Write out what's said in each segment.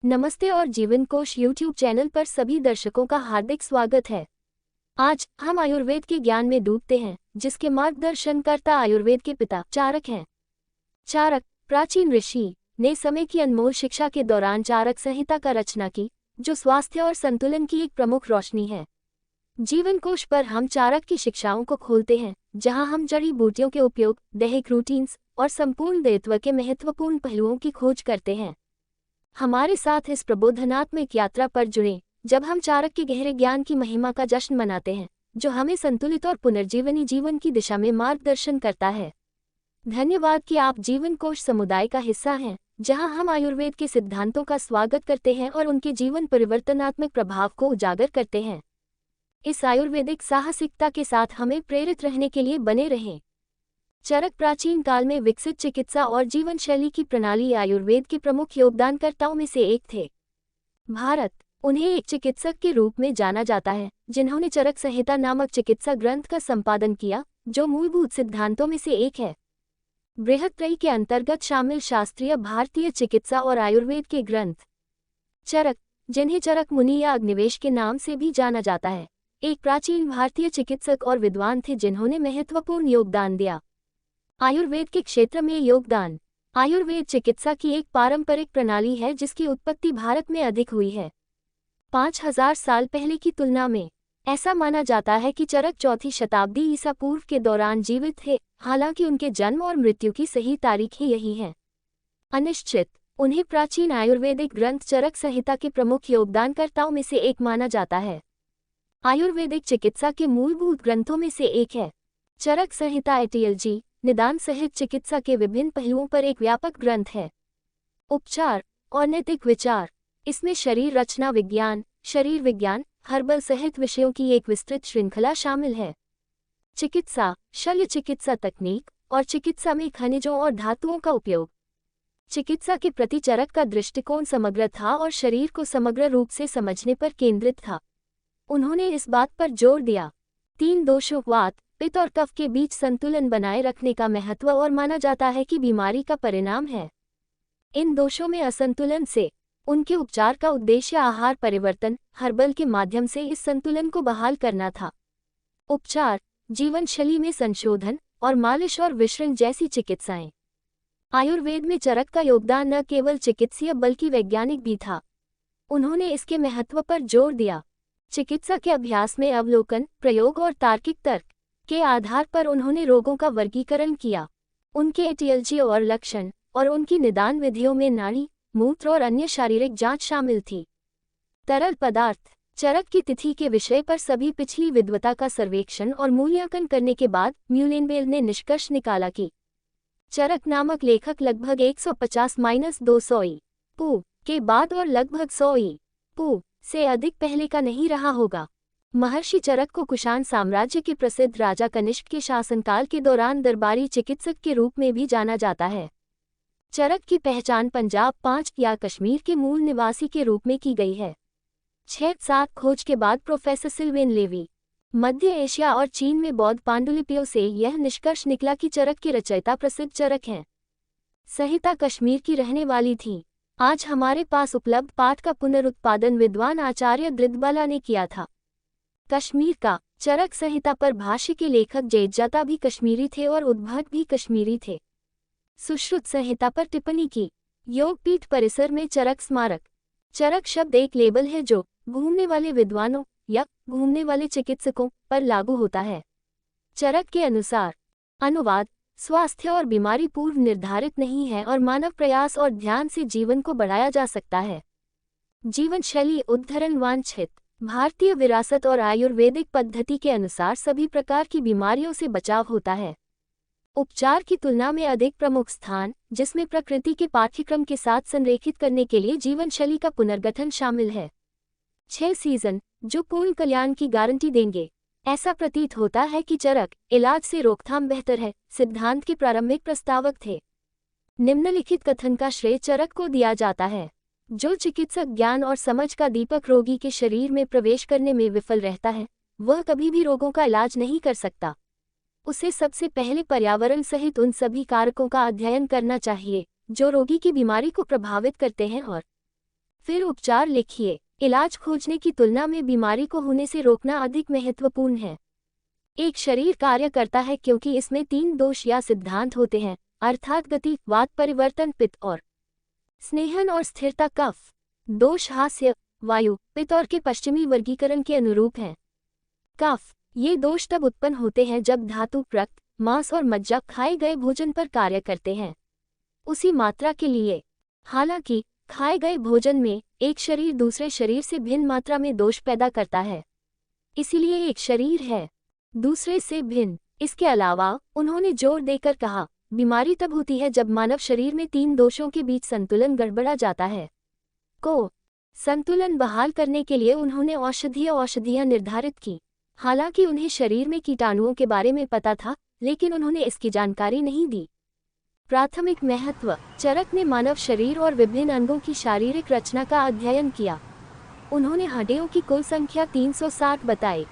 नमस्ते और जीवन कोश यूट्यूब चैनल पर सभी दर्शकों का हार्दिक स्वागत है। आज हम आयुर्वेद के ज्ञान में डूबते हैं, जिसके मार्गदर्शनकर्ता आयुर्वेद के पिता चारक हैं। चारक प्राचीन ऋषि ने समय की अनमोल शिक्षा के दौरान चारक संहिता का रचना की, जो स्वास्थ्य और संतुलन की एक प्रमुख रोशनी है। जीवन कोश पर हम चारक की शिक्षाओं को खोलते हैं, जहां हम जड़ी बूटियों के उपयोग, दैहिक रूटीन्स और संपूर्ण दायित्व के महत्वपूर्ण पहलुओं की खोज करते हैं। हमारे साथ इस प्रबोधनात्मक यात्रा पर जुड़ें, जब हम चारक के गहरे ज्ञान की महिमा का जश्न मनाते हैं, जो हमें संतुलित और पुनर्जीवनी जीवन की दिशा में मार्गदर्शन करता है। धन्यवाद कि आप जीवन कोश समुदाय का हिस्सा हैं, जहां हम आयुर्वेद के सिद्धांतों का स्वागत करते हैं और उनके जीवन परिवर्तनात्मक प्रभाव को उजागर करते हैं। इस आयुर्वेदिक साहसिकता के साथ हमें प्रेरित रहने के लिए बने रहें। चरक प्राचीन काल में विकसित चिकित्सा और जीवन शैली की प्रणाली आयुर्वेद के प्रमुख योगदानकर्ताओं में से एक थे। भारत उन्हें एक चिकित्सक के रूप में जाना जाता है, जिन्होंने चरक संहिता नामक चिकित्सा ग्रंथ का संपादन किया, जो मूलभूत सिद्धांतों में से एक है। बृहत्त्रयी के अंतर्गत शामिल शास्त्रीय भारतीय चिकित्सा और आयुर्वेद के ग्रंथ। चरक, जिन्हें चरक मुनि या अग्निवेश के नाम से भी जाना जाता है, एक प्राचीन भारतीय चिकित्सक और विद्वान थे जिन्होंने महत्वपूर्ण योगदान दिया। आयुर्वेद के क्षेत्र में योगदान। आयुर्वेद चिकित्सा की एक पारंपरिक प्रणाली है जिसकी उत्पत्ति भारत में अधिक हुई है। 5000 साल पहले की तुलना में ऐसा माना जाता है कि चरक 4वीं शताब्दी ईसा पूर्व के दौरान जीवित थे, हालांकि उनके जन्म और मृत्यु की सही तारीखें यही हैं अनिश्चित। उन्हें प्राचीन आयुर्वेदिक ग्रंथ चरक संहिता के प्रमुख योगदानकर्ताओं में से एक माना जाता है। आयुर्वेदिक चिकित्सा के मूलभूत ग्रंथों में से एक है चरक संहिता। एटियोलॉजी निदान सहित चिकित्सा के विभिन्न पहलुओं पर एक व्यापक ग्रंथ है। उपचार और नैतिक विचार, इसमें शरीर रचना विज्ञान, शरीर विज्ञान, हर्बल सहित विषयों की एक विस्तृत श्रृंखला शामिल है। चिकित्सा, शल्य चिकित्सा तकनीक और चिकित्सा में खनिजों और धातुओं का उपयोग। चिकित्सा के प्रति चरक का दृष्टिकोण समग्र था और शरीर को समग्र रूप से समझने पर केंद्रित था। उन्होंने इस बात पर जोर दिया 3 दोषों वात, पित्त और कफ के बीच संतुलन बनाए रखने का महत्व और माना जाता है कि बीमारी का परिणाम है। इन दोषों में असंतुलन से उनके उपचार का उद्देश्य आहार परिवर्तन, हर्बल के माध्यम से इस संतुलन को बहाल करना था। उपचार, जीवन शैली में संशोधन और मालिश और विश्रण जैसी चिकित्साएं। आयुर्वेद में चरक का योगदान न केवल चिकित्सीय बल्कि वैज्ञानिक भी था। उन्होंने इसके महत्व पर जोर दिया। चिकित्सा के अभ्यास में अवलोकन, प्रयोग और तार्किक तर्क के आधार पर उन्होंने रोगों का वर्गीकरण किया। उनके एटियोलॉजी और लक्षण और उनकी निदान विधियों में नाड़ी, मूत्र और अन्य शारीरिक जांच शामिल थी। तरल पदार्थ, चरक की तिथि के विषय पर सभी पिछली विद्वता का सर्वेक्षण और मूल्यांकन करने के बाद म्यूलेनबेल ने निष्कर्ष निकाला कि चरक नामक लेखक लगभग 150-200 पू के बाद और लगभग 100 पू से अधिक पहले का नहीं रहा होगा। महर्षि चरक को कुषाण साम्राज्य के प्रसिद्ध राजा कनिष्क के शासनकाल के दौरान दरबारी चिकित्सक के रूप में भी जाना जाता है। चरक की पहचान पंजाब 5 या कश्मीर के मूल निवासी के रूप में की गई है। 6-7 खोज के बाद प्रोफेसर सिल्वेन लेवी मध्य एशिया और चीन में बौद्ध पांडुलिपियों से यह निष्कर्ष निकला कि चरक के रचयिता प्रसिद्ध चरक हैं। संहिता कश्मीर की रहने वाली थी। आज हमारे पास उपलब्ध पाठ का पुनरुत्पादन विद्वान आचार्य दृदबाला ने किया था। कश्मीर का चरक संहिता पर भाष्य के लेखक जयजाता भी कश्मीरी थे और उद्भट भी कश्मीरी थे। सुश्रुत संहिता पर टिप्पणी की। योगपीठ परिसर में चरक स्मारक। चरक शब्द एक लेबल है जो घूमने वाले विद्वानों या घूमने वाले चिकित्सकों पर लागू होता है। चरक के अनुसार अनुवाद स्वास्थ्य और बीमारी पूर्व निर्धारित नहीं है और मानव प्रयास और ध्यान से जीवन को बढ़ाया जा सकता है। जीवन शैली उद्धरण वांछित भारतीय विरासत और आयुर्वेदिक पद्धति के अनुसार सभी प्रकार की बीमारियों से बचाव होता है। उपचार की तुलना में अधिक प्रमुख स्थान, जिसमें प्रकृति के पाठ्यक्रम के साथ संरेखित करने के लिए जीवन शैली का पुनर्गठन शामिल है। 6 सीजन जो पूर्ण कल्याण की गारंटी देंगे। ऐसा प्रतीत होता है कि चरक इलाज से रोकथाम बेहतर है सिद्धांत के प्रारंभिक प्रस्तावक थे। निम्नलिखित कथन का श्रेय चरक को दिया जाता है। जो चिकित्सक ज्ञान और समझ का दीपक रोगी के शरीर में प्रवेश करने में विफल रहता है, वह कभी भी रोगों का इलाज नहीं कर सकता। उसे सबसे पहले पर्यावरण सहित उन सभी कारकों का अध्ययन करना चाहिए जो रोगी की बीमारी को प्रभावित करते हैं और फिर उपचार लिखिए। इलाज खोजने की तुलना में बीमारी को होने से रोकना अधिक महत्वपूर्ण है। एक शरीर कार्य करता है क्योंकि इसमें 3 दोष या सिद्धांत होते हैं, अर्थात गति, वात परिवर्तन, पित्त और स्नेहन और स्थिरता। कफ दोष हास्य, वायु, पित्त और के पश्चिमी वर्गीकरण के अनुरूप हैं। कफ ये दोष तब उत्पन्न होते हैं जब धातु, रक्त, मांस और मज्जा खाए गए भोजन पर कार्य करते हैं उसी मात्रा के लिए। हालांकि खाए गए भोजन में एक शरीर दूसरे शरीर से भिन्न मात्रा में दोष पैदा करता है, इसीलिए एक शरीर है दूसरे से भिन्न। इसके अलावा उन्होंने जोर देकर कहा, बीमारी तब होती है जब मानव शरीर में 3 दोषों के बीच संतुलन गड़बड़ा जाता है। संतुलन बहाल करने के लिए उन्होंने औषधियां निर्धारित की। हालांकि उन्हें शरीर में कीटाणुओं के बारे में पता था, लेकिन उन्होंने इसकी जानकारी नहीं दी। प्राथमिक महत्व। चरक ने मानव शरीर और विभिन्न अंगों की शारीरिक रचना का अध्ययन किया। उन्होंने हड्डियों की कुल संख्या 360 बताई।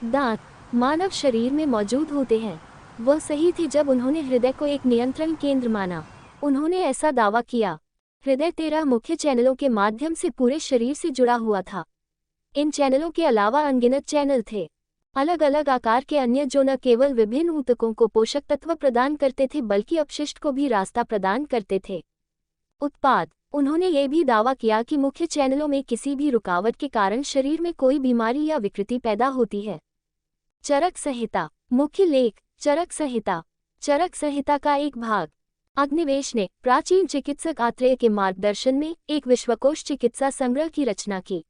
दांत मानव शरीर में मौजूद होते हैं। वह सही थी जब उन्होंने हृदय को एक नियंत्रण केंद्र माना। उन्होंने ऐसा दावा किया, हृदय 13 मुख्य चैनलों के माध्यम से पूरे शरीर से जुड़ा हुआ था। इन चैनलों के अलावा अनगिनत चैनल थे, अलग अलग आकार के अन्य, जो न केवल विभिन्न ऊतकों को पोषक तत्व प्रदान करते थे बल्कि अपशिष्ट को भी रास्ता प्रदान करते थे। उत्पाद। उन्होंने ये भी दावा किया कि मुख्य चैनलों में किसी भी रुकावट के कारण शरीर में कोई बीमारी या विकृति पैदा होती है। चरक संहिता। मुख्य लेख। चरक संहिता। चरक संहिता का एक भाग। अग्निवेश ने प्राचीन चिकित्सक आत्रेय के मार्गदर्शन में एक विश्वकोश चिकित्सा संग्रह की रचना की।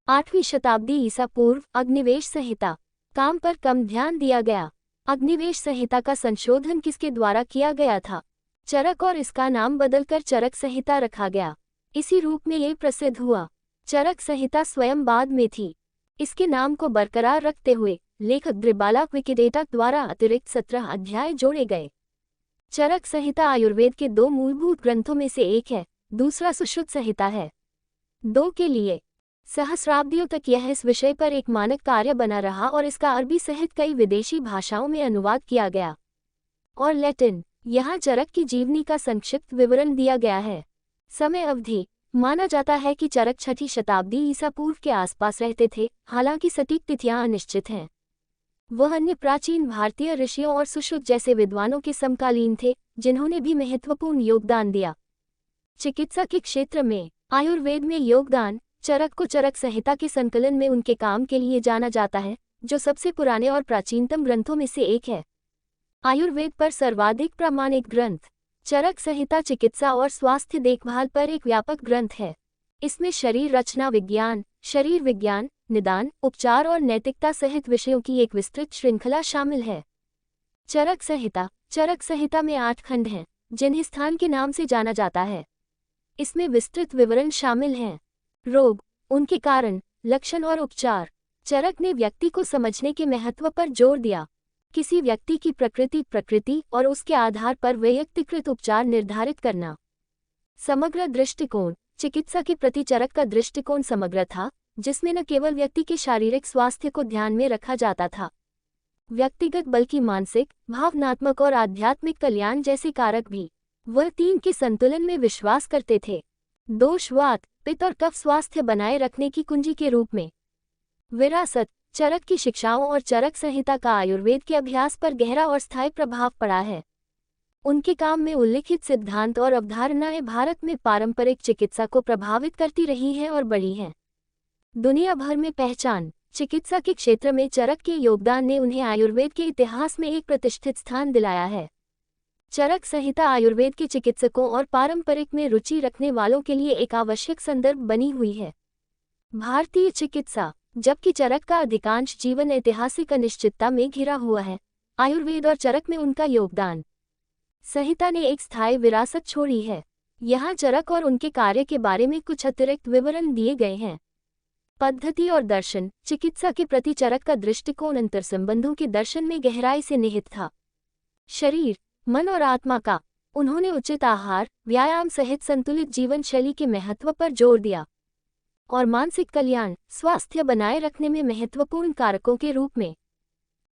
8वीं शताब्दी ईसा पूर्व। अग्निवेश संहिता। काम पर कम ध्यान दिया गया। अग्निवेश संहिता का संशोधन किसके द्वारा किया गया था? चरक, और इसका नाम बदलकर चरक संहिता रखा गया। इसी रूप में ये प्रसिद्ध हुआ। चरक संहिता स्वयं बाद में थी। इसके नाम को बरकरार रखते हुए लेखक द्रिबाला विकिडेटा द्वारा अतिरिक्त 17 अध्याय जोड़े गए। चरक संहिता आयुर्वेद के 2 मूलभूत ग्रंथों में से एक है, दूसरा सुश्रुत संहिता है। 2 के लिए सहस्राब्दियों तक यह इस विषय पर एक मानक कार्य बना रहा और इसका अरबी सहित कई विदेशी भाषाओं में अनुवाद किया गया और लैटिन। यहाँ चरक की जीवनी का संक्षिप्त विवरण दिया गया है। समय अवधि। माना जाता है कि चरक 6ठी शताब्दी ईसा पूर्व के आसपास रहते थे, हालांकि सटीक तिथियां अनिश्चित हैं। वह अन्य प्राचीन भारतीय ऋषियों और सुश्रुत जैसे विद्वानों के समकालीन थे, जिन्होंने भी महत्वपूर्ण योगदान दिया। चिकित्सा के क्षेत्र में आयुर्वेद में योगदान। चरक को चरक संहिता के संकलन में उनके काम के लिए जाना जाता है, जो सबसे पुराने और प्राचीनतम ग्रंथों में से एक है। आयुर्वेद पर सर्वाधिक प्रामाणिक ग्रंथ। चरक संहिता चिकित्सा और स्वास्थ्य देखभाल पर एक व्यापक ग्रंथ है। इसमें शरीर रचना विज्ञान, शरीर विज्ञान, निदान, उपचार और नैतिकता सहित विषयों की एक विस्तृत श्रृंखला शामिल है। चरक संहिता। चरक संहिता में 8 खंड हैं, जिन्हें स्थान के नाम से जाना जाता है। इसमें विस्तृत विवरण शामिल हैं। रोग, उनके कारण, लक्षण और उपचार। चरक ने व्यक्ति को समझने के महत्व पर जोर दिया। किसी व्यक्ति की प्रकृति और उसके आधार पर वैयक्तिकृत उपचार निर्धारित करना। समग्र दृष्टिकोण। चिकित्सा के प्रति चरक का दृष्टिकोण समग्र था, जिसमें न केवल व्यक्ति के शारीरिक स्वास्थ्य को ध्यान में रखा जाता था, व्यक्तिगत बल्कि मानसिक, भावनात्मक और आध्यात्मिक कल्याण जैसे कारक भी। वह 3 के संतुलन में विश्वास करते थे। दोष, वात, पित्त और कफ स्वास्थ्य बनाए रखने की कुंजी के रूप में। विरासत। चरक की शिक्षाओं और चरक संहिता का आयुर्वेद के अभ्यास पर गहरा और स्थायी प्रभाव पड़ा है। उनके काम में उल्लिखित सिद्धांत और अवधारणाएं भारत में पारंपरिक चिकित्सा को प्रभावित करती रही हैं और बढ़ी हैं। दुनिया भर में पहचान। चिकित्सा के क्षेत्र में चरक के योगदान ने उन्हें आयुर्वेद के इतिहास में एक प्रतिष्ठित स्थान दिलाया है। चरक संहिता आयुर्वेद के चिकित्सकों और पारंपरिक में रुचि रखने वालों के लिए एक आवश्यक संदर्भ बनी हुई है। भारतीय चिकित्सा। जबकि चरक का अधिकांश जीवन ऐतिहासिक अनिश्चितता में घिरा हुआ है, आयुर्वेद और चरक में उनका योगदान। संहिता ने एक स्थायी विरासत छोड़ी है। यहाँ चरक और उनके कार्य के बारे में कुछ अतिरिक्त विवरण दिए गए हैं। पद्धति और दर्शन। चिकित्सा के प्रति चरक का दृष्टिकोण अंतर्संबंधों के दर्शन में गहराई से निहित था। शरीर, मन और आत्मा का। उन्होंने उचित आहार, व्यायाम सहित संतुलित जीवन शैली के महत्व पर जोर दिया और मानसिक कल्याण, स्वास्थ्य बनाए रखने में महत्वपूर्ण कारकों के रूप में।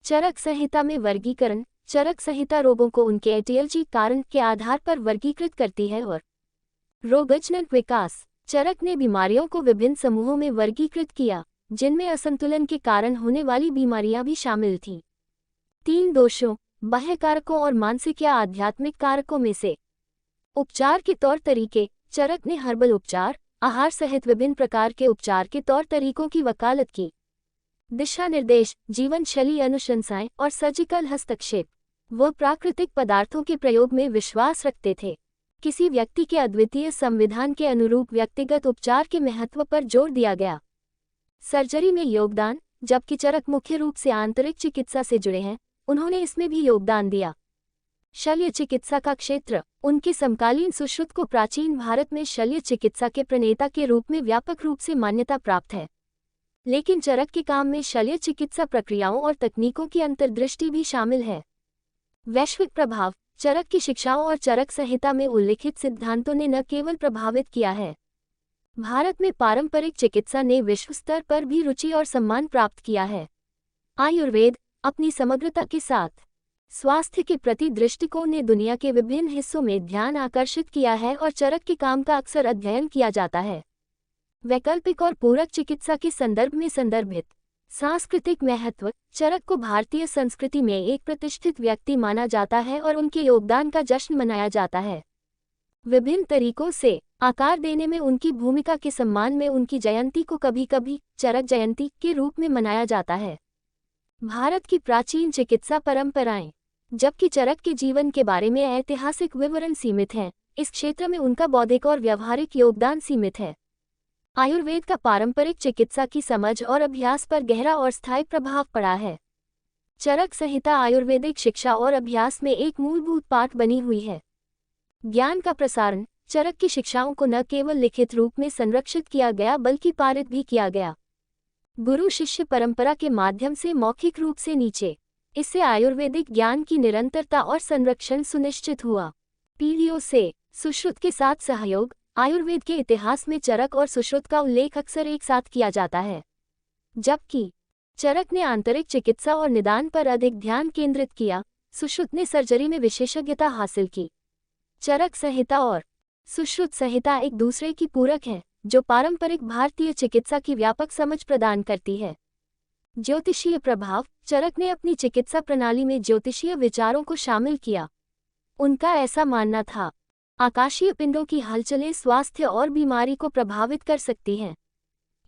चरक संहिता में वर्गीकरण। चरक संहिता रोगों को उनके एटियोलॉजी कारण के आधार पर वर्गीकृत करती है और रोगजनक विकास। चरक ने बीमारियों को विभिन्न समूहों में वर्गीकृत किया, जिनमें असंतुलन के कारण होने वाली बीमारियां भी शामिल थीं। 3 दोषों, बाह्य कारकों और मानसिक या आध्यात्मिक कारकों में से। उपचार के तौर तरीके। चरक ने हर्बल उपचार, आहार सहित विभिन्न प्रकार के उपचार के तौर तरीकों की वकालत की। दिशा निर्देश, जीवन शैली अनुशंसाएं और सर्जिकल हस्तक्षेप। वह प्राकृतिक पदार्थों के प्रयोग में विश्वास रखते थे। किसी व्यक्ति के अद्वितीय संविधान के अनुरूप व्यक्तिगत उपचार के महत्व पर जोर दिया गया। सर्जरी में योगदान। जबकि चरक मुख्य रूप से आंतरिक चिकित्सा से जुड़े हैं, उन्होंने इसमें भी योगदान दिया। शल्य चिकित्सा का क्षेत्र। उनके समकालीन सुश्रुत को प्राचीन भारत में शल्य चिकित्सा के प्रणेता के रूप में व्यापक रूप से मान्यता प्राप्त है। लेकिन चरक के काम में शल्य चिकित्सा प्रक्रियाओं और तकनीकों की अंतर्दृष्टि भी शामिल है। वैश्विक प्रभाव। चरक की शिक्षाओं और चरक संहिता में उल्लिखित सिद्धांतों ने न केवल प्रभावित किया है, भारत में पारंपरिक चिकित्सा ने विश्व स्तर पर भी रुचि और सम्मान प्राप्त किया है। आयुर्वेद अपनी समग्रता के साथ स्वास्थ्य के प्रति दृष्टिकोण ने दुनिया के विभिन्न हिस्सों में ध्यान आकर्षित किया है और चरक के काम का अक्सर अध्ययन किया जाता है। वैकल्पिक और पूरक चिकित्सा के संदर्भ में संदर्भित। सांस्कृतिक महत्व। चरक को भारतीय संस्कृति में एक प्रतिष्ठित व्यक्ति माना जाता है और उनके योगदान का जश्न मनाया जाता है। विभिन्न तरीकों से आकार देने में उनकी भूमिका के सम्मान में उनकी जयंती को कभी कभी चरक जयंती के रूप में मनाया जाता है। भारत की प्राचीन चिकित्सा परंपराएं। जबकि चरक के जीवन के बारे में ऐतिहासिक विवरण सीमित हैं, इस क्षेत्र में उनका बौद्धिक और व्यावहारिक योगदान सीमित है। आयुर्वेद का पारंपरिक चिकित्सा की समझ और अभ्यास पर गहरा और स्थायी प्रभाव पड़ा है। चरक संहिता आयुर्वेदिक शिक्षा और अभ्यास में एक मूलभूत पाठ बनी हुई है। ज्ञान का प्रसारण। चरक की शिक्षाओं को न केवल लिखित रूप में संरक्षित किया गया बल्कि पारित भी किया गया। गुरु शिष्य परंपरा के माध्यम से मौखिक रूप से नीचे। इससे आयुर्वेदिक ज्ञान की निरंतरता और संरक्षण सुनिश्चित हुआ। पीढ़ियों से सुश्रुत के साथ सहयोग। आयुर्वेद के इतिहास में चरक और सुश्रुत का उल्लेख अक्सर एक साथ किया जाता है। जबकि चरक ने आंतरिक चिकित्सा और निदान पर अधिक ध्यान केंद्रित किया, सुश्रुत ने सर्जरी में विशेषज्ञता हासिल की। चरक संहिता और सुश्रुत संहिता एक दूसरे की पूरक है, जो पारंपरिक भारतीय चिकित्सा की व्यापक समझ प्रदान करती है। ज्योतिषीय प्रभाव। चरक ने अपनी चिकित्सा प्रणाली में ज्योतिषीय विचारों को शामिल किया। उनका ऐसा मानना था, आकाशीय पिंडों की हलचलें स्वास्थ्य और बीमारी को प्रभावित कर सकती हैं।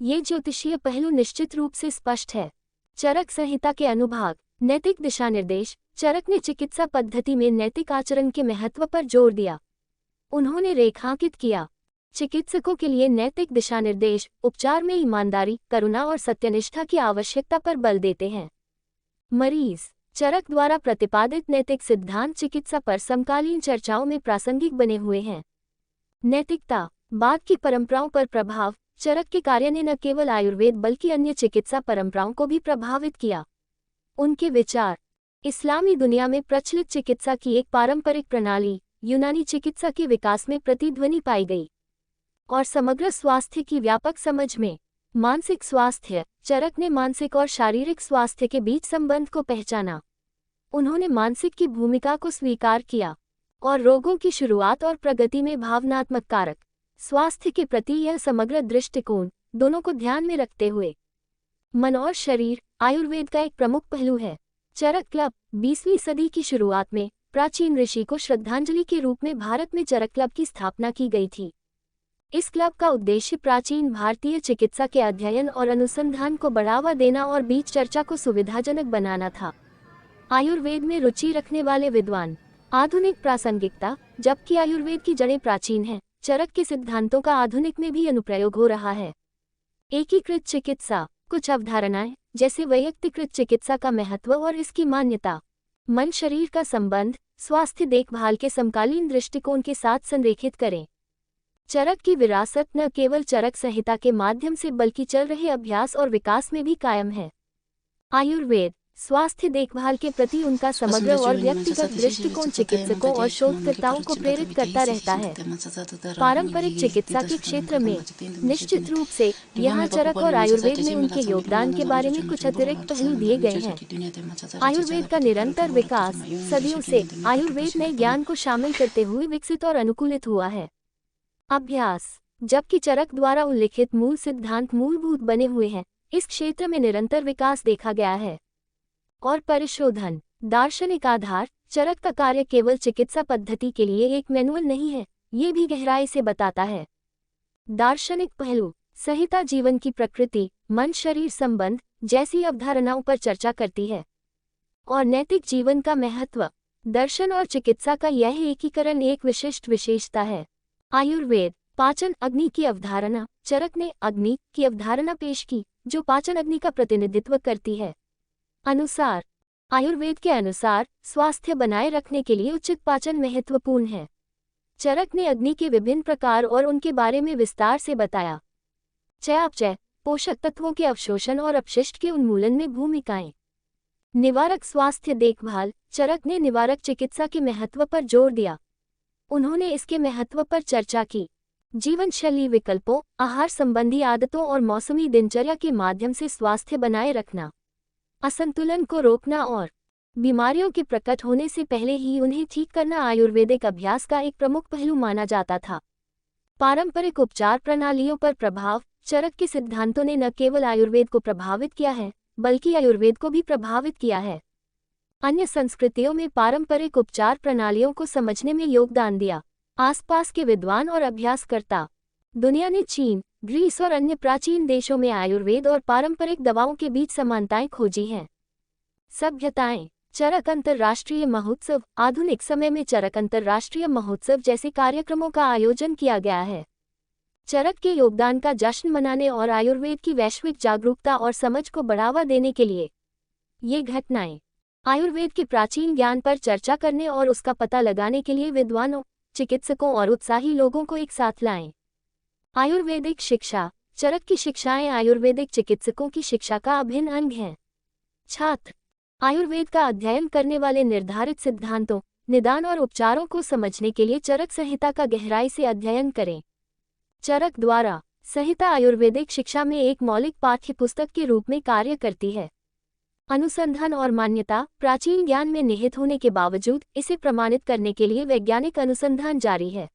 ये ज्योतिषीय पहलू निश्चित रूप से स्पष्ट है। चरक संहिता के अनुभाग। नैतिक दिशानिर्देश। चरक ने चिकित्सा पद्धति में नैतिक आचरण के महत्व पर जोर दिया। उन्होंने रेखांकित किया, चिकित्सकों के लिए नैतिक दिशानिर्देश उपचार में ईमानदारी, करुणा और सत्यनिष्ठा की आवश्यकता पर बल देते हैं। मरीज। चरक द्वारा प्रतिपादित नैतिक सिद्धांत चिकित्सा पर समकालीन चर्चाओं में प्रासंगिक बने हुए हैं। नैतिकता। बाद की परंपराओं पर प्रभाव। चरक के कार्य ने न केवल आयुर्वेद बल्कि अन्य चिकित्सा परंपराओं को भी प्रभावित किया। उनके विचार इस्लामी दुनिया में प्रचलित चिकित्सा की एक पारंपरिक प्रणाली, यूनानी चिकित्सा के विकास में प्रतिध्वनि पाई गई और समग्र स्वास्थ्य की व्यापक समझ में। मानसिक स्वास्थ्य। चरक ने मानसिक और शारीरिक स्वास्थ्य के बीच संबंध को पहचाना। उन्होंने मानसिक की भूमिका को स्वीकार किया और रोगों की शुरुआत और प्रगति में भावनात्मक कारक स्वास्थ्य के प्रति यह समग्र दृष्टिकोण दोनों को ध्यान में रखते हुए। मन और शरीर आयुर्वेद का एक प्रमुख पहलू है। चरक क्लब 20वीं सदी की शुरुआत में प्राचीन ऋषि को श्रद्धांजलि के रूप में भारत में चरक क्लब की स्थापना की गई थी। इस क्लब का उद्देश्य प्राचीन भारतीय चिकित्सा के अध्ययन और अनुसंधान को बढ़ावा देना और बीच चर्चा को सुविधाजनक बनाना था। आयुर्वेद में रुचि रखने वाले विद्वान। आधुनिक प्रासंगिकता। जबकि आयुर्वेद की जड़ें प्राचीन हैं, चरक के सिद्धांतों का आधुनिक में भी अनुप्रयोग हो रहा है। एकीकृत चिकित्सा। कुछ अवधारणाएं, जैसे वैयक्तिकृत चिकित्सा का महत्व और इसकी मान्यता, मन शरीर का संबंध, स्वास्थ्य देखभाल के समकालीन दृष्टिकोण के साथ संरेखित करें। चरक की विरासत न केवल चरक संहिता के माध्यम से बल्कि चल रहे अभ्यास और विकास में भी कायम है। आयुर्वेद स्वास्थ्य देखभाल के प्रति उनका समग्र और व्यक्तिगत दृष्टिकोण चिकित्सकों और शोधकर्ताओं को प्रेरित करता रहता है। पारंपरिक चिकित्सा के क्षेत्र में निश्चित रूप से यहाँ चरक और आयुर्वेद में उनके योगदान के बारे में कुछ अतिरिक्त पहलू दिए गए हैं। आयुर्वेद का निरंतर विकास सदियों से आयुर्वेद में ज्ञान को शामिल करते हुए विकसित और अनुकूलित हुआ है। अभ्यास। जबकि चरक द्वारा उल्लिखित मूल सिद्धांत मूलभूत बने हुए हैं। इस क्षेत्र में निरंतर विकास देखा गया है। और परिशोधन। दार्शनिक आधार। चरक का कार्य केवल चिकित्सा पद्धति के लिए एक मैनुअल नहीं है, ये भी गहराई से बताता है। दार्शनिक पहलू। संहिता जीवन की प्रकृति, मन शरीर संबंध जैसी अवधारणाओं पर चर्चा करती है। और नैतिक जीवन का महत्व। दर्शन और चिकित्सा का यह एकीकरण एक विशिष्ट विशेषता है। आयुर्वेद। पाचन अग्नि की अवधारणा। चरक ने अग्नि की अवधारणा पेश की, जो पाचन अग्नि का प्रतिनिधित्व करती है। अनुसार। आयुर्वेद के अनुसार स्वास्थ्य बनाए रखने के लिए उचित पाचन महत्वपूर्ण है। चरक ने अग्नि के विभिन्न प्रकार और उनके बारे में विस्तार से बताया। चयापचय, पोषक तत्वों के अवशोषण और अपशिष्ट के उन्मूलन में भूमिकाएं। निवारक स्वास्थ्य देखभाल। चरक ने निवारक चिकित्सा के महत्व पर जोर दिया। उन्होंने इसके महत्व पर चर्चा की। जीवनशैली विकल्पों, आहार संबंधी आदतों और मौसमी दिनचर्या के माध्यम से स्वास्थ्य बनाए रखना, असंतुलन को रोकना और बीमारियों के प्रकट होने से पहले ही उन्हें ठीक करना आयुर्वेदिक अभ्यास का एक प्रमुख पहलू माना जाता था। पारंपरिक उपचार प्रणालियों पर प्रभाव। चरक के सिद्धांतों ने न केवल आयुर्वेद को प्रभावित किया है, बल्कि आयुर्वेद को भी प्रभावित किया है। अन्य संस्कृतियों में पारंपरिक उपचार प्रणालियों को समझने में योगदान दिया। आसपास के विद्वान और अभ्यासकर्ता। दुनिया ने चीन, ग्रीस और अन्य प्राचीन देशों में आयुर्वेद और पारंपरिक दवाओं के बीच समानताएं खोजी हैं। सभ्यताएं। चरक अंतर्राष्ट्रीय महोत्सव। आधुनिक समय में चरक अंतर्राष्ट्रीय महोत्सव जैसे कार्यक्रमों का आयोजन किया गया है। चरक के योगदान का जश्न मनाने और आयुर्वेद की वैश्विक जागरूकता और समझ को बढ़ावा देने के लिए ये घटनाएं आयुर्वेद के प्राचीन ज्ञान पर चर्चा करने और उसका पता लगाने के लिए विद्वानों, चिकित्सकों और उत्साही लोगों को एक साथ लाएं। आयुर्वेदिक शिक्षा। चरक की शिक्षाएं आयुर्वेदिक चिकित्सकों की शिक्षा का अभिन्न अंग हैं। छात्र। आयुर्वेद का अध्ययन करने वाले निर्धारित सिद्धांतों, निदान और उपचारों को समझने के लिए चरक संहिता का गहराई से अध्ययन करें। चरक द्वारा संहिता आयुर्वेदिक शिक्षा में एक मौलिक पाठ्य पुस्तक के रूप में कार्य करती है। अनुसंधान और मान्यता। प्राचीन ज्ञान में निहित होने के बावजूद इसे प्रमाणित करने के लिए वैज्ञानिक अनुसंधान जारी है।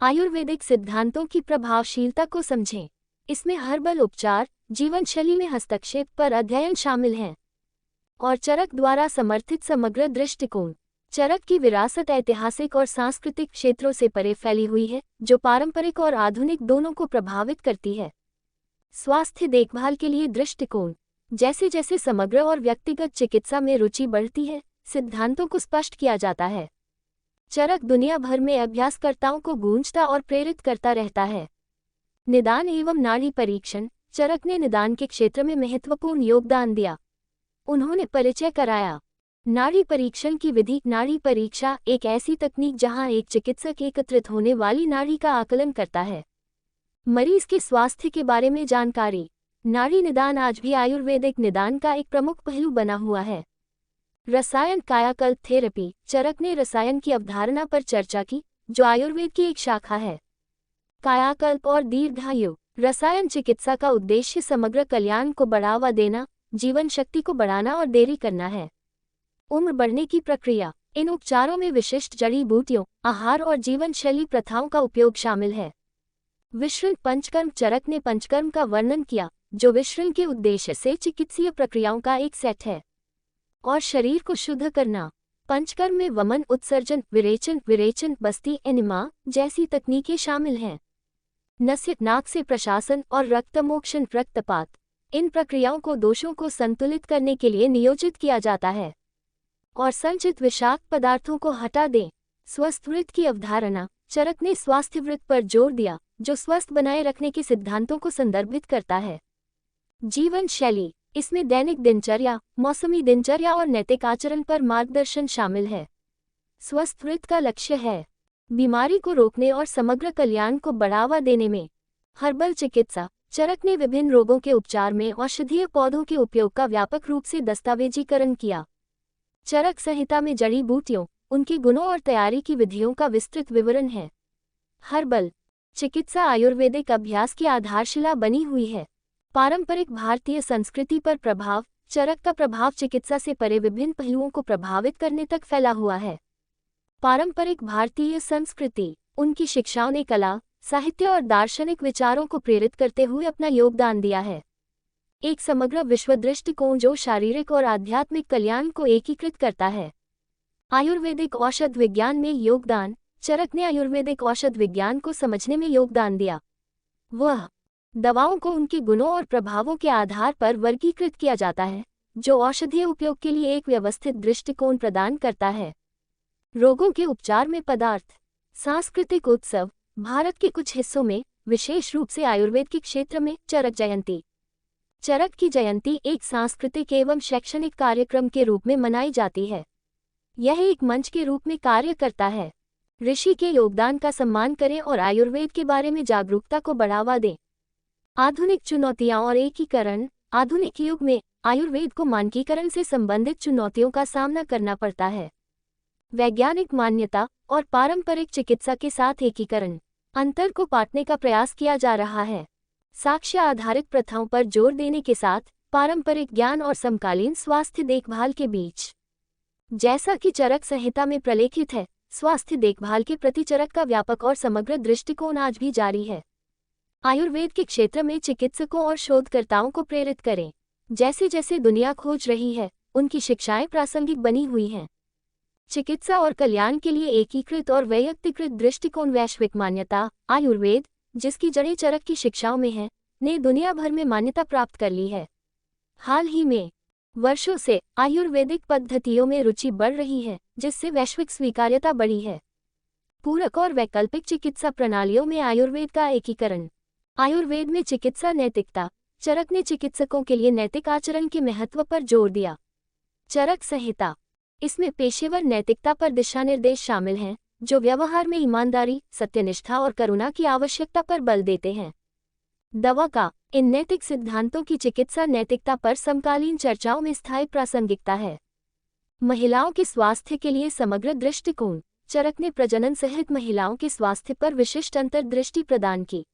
आयुर्वेदिक सिद्धांतों की प्रभावशीलता को समझें। इसमें हर्बल उपचार, जीवनशैली में हस्तक्षेप पर अध्ययन शामिल हैं। और चरक द्वारा समर्थित समग्र दृष्टिकोण। चरक की विरासत ऐतिहासिक और सांस्कृतिक क्षेत्रों से परे फैली हुई है, जो पारंपरिक और आधुनिक दोनों को प्रभावित करती है। स्वास्थ्य देखभाल के लिए दृष्टिकोण। जैसे जैसे समग्र और व्यक्तिगत चिकित्सा में रुचि बढ़ती है, सिद्धांतों को स्पष्ट किया जाता है। चरक दुनिया भर में अभ्यासकर्ताओं को गूंजता और प्रेरित करता रहता है। निदान एवं नाड़ी परीक्षण। चरक ने निदान के क्षेत्र में महत्वपूर्ण योगदान दिया। उन्होंने परिचय कराया नाड़ी परीक्षण की विधि। नाड़ी परीक्षा एक ऐसी तकनीक जहां एक चिकित्सक एकत्रित होने वाली नाड़ी का आकलन करता है। मरीज के स्वास्थ्य के बारे में जानकारी। नाड़ी निदान आज भी आयुर्वेदिक निदान का एक प्रमुख पहलू बना हुआ है। रसायन कायाकल्प थेरेपी। चरक ने रसायन की अवधारणा पर चर्चा की, जो आयुर्वेद की एक शाखा है। कायाकल्प और दीर्घायु। रसायन चिकित्सा का उद्देश्य समग्र कल्याण को बढ़ावा देना, जीवन शक्ति को बढ़ाना और देरी करना है। उम्र बढ़ने की प्रक्रिया। इन उपचारों में विशिष्ट जड़ी बूटियों, आहार और जीवन शैली प्रथाओं का उपयोग शामिल है। विश्रण पंचकर्म। चरक ने पंचकर्म का वर्णन किया, जो विश्रण के उद्देश्य से चिकित्सीय प्रक्रियाओं का एक सेट है। और शरीर को शुद्ध करना। पंचकर्म में वमन, उत्सर्जन, विरेचन, बस्ती, एनिमा जैसी तकनीकें शामिल हैं। नस्य नाक से प्रशासन और रक्तमोक्षण रक्तपात। इन प्रक्रियाओं को दोषों को संतुलित करने के लिए नियोजित किया जाता है और संचित विषाक्त पदार्थों को हटा दें। स्वस्थ वृत्त की अवधारणा। चरक ने स्वास्थ्य वृत्त पर जोर दिया, जो स्वस्थ बनाए रखने के सिद्धांतों को संदर्भित करता है। जीवन शैली। इसमें दैनिक दिनचर्या, मौसमी दिनचर्या और नैतिक आचरण पर मार्गदर्शन शामिल है। स्वस्थ वृत्त का लक्ष्य है बीमारी को रोकने और समग्र कल्याण को बढ़ावा देने में। हर्बल चिकित्सा। चरक ने विभिन्न रोगों के उपचार में औषधीय पौधों के उपयोग का व्यापक रूप से दस्तावेजीकरण किया। चरक संहिता में जड़ी बूटियों, उनके गुणों और तैयारी की विधियों का विस्तृत विवरण है। हर्बल चिकित्सा आयुर्वेदिक अभ्यास की आधारशिला बनी हुई है। पारंपरिक भारतीय संस्कृति पर प्रभाव। चरक का प्रभाव चिकित्सा से परे विभिन्न पहलुओं को प्रभावित करने तक फैला हुआ है। पारंपरिक भारतीय संस्कृति। उनकी शिक्षाओं ने कला, साहित्य और दार्शनिक विचारों को प्रेरित करते हुए अपना योगदान दिया है। एक समग्र विश्व दृष्टिकोण जो शारीरिक और आध्यात्मिक कल्याण को एकीकृत करता है। आयुर्वेदिक औषध विज्ञान में योगदान। चरक ने आयुर्वेदिक औषध विज्ञान को समझने में योगदान दिया। वह दवाओं को उनके गुणों और प्रभावों के आधार पर वर्गीकृत किया जाता है, जो औषधीय उपयोग के लिए एक व्यवस्थित दृष्टिकोण प्रदान करता है। रोगों के उपचार में पदार्थ। सांस्कृतिक उत्सव। भारत के कुछ हिस्सों में, विशेष रूप से आयुर्वेद के क्षेत्र में, चरक जयंती। चरक की जयंती एक सांस्कृतिक एवं शैक्षणिक कार्यक्रम के रूप में मनाई जाती है। यह एक मंच के रूप में कार्य करता है। ऋषि के योगदान का सम्मान करें और आयुर्वेद के बारे में जागरूकता को बढ़ावा दें। आधुनिक चुनौतियां और एकीकरण। आधुनिक युग में आयुर्वेद को मानकीकरण से संबंधित चुनौतियों का सामना करना पड़ता है। वैज्ञानिक मान्यता और पारंपरिक चिकित्सा के साथ एकीकरण। अंतर को पाटने का प्रयास किया जा रहा है। साक्ष्य आधारित प्रथाओं पर जोर देने के साथ पारंपरिक ज्ञान और समकालीन स्वास्थ्य देखभाल के बीच। जैसा कि चरक संहिता में प्रलेखित है, स्वास्थ्य देखभाल के प्रति चरक का व्यापक और समग्र दृष्टिकोण आज भी जारी है। आयुर्वेद के क्षेत्र में चिकित्सकों और शोधकर्ताओं को प्रेरित करें। जैसे जैसे दुनिया खोज रही है, उनकी शिक्षाएं प्रासंगिक बनी हुई हैं। चिकित्सा और कल्याण के लिए एकीकृत और वैयक्तिकृत दृष्टिकोण। वैश्विक मान्यता। आयुर्वेद, जिसकी जड़ें चरक की शिक्षाओं में हैं, ने दुनिया भर में मान्यता प्राप्त कर ली है। हाल ही में वर्षों से आयुर्वेदिक पद्धतियों में रुचि बढ़ रही है, जिससे वैश्विक स्वीकार्यता बढ़ी है। पूरक और वैकल्पिक चिकित्सा प्रणालियों में आयुर्वेद का एकीकरण। आयुर्वेद में चिकित्सा नैतिकता। चरक ने चिकित्सकों के लिए नैतिक आचरण के महत्व पर जोर दिया। चरक संहिता। इसमें पेशेवर नैतिकता पर दिशानिर्देश शामिल हैं, जो व्यवहार में ईमानदारी, सत्यनिष्ठा और करुणा की आवश्यकता पर बल देते हैं। दवा का। इन नैतिक सिद्धांतों की चिकित्सा नैतिकता पर समकालीन चर्चाओं में स्थायी प्रासंगिकता है। महिलाओं के स्वास्थ्य के लिए समग्र दृष्टिकोण। चरक ने प्रजनन सहित महिलाओं के स्वास्थ्य पर विशिष्ट अंतर्दृष्टि प्रदान की।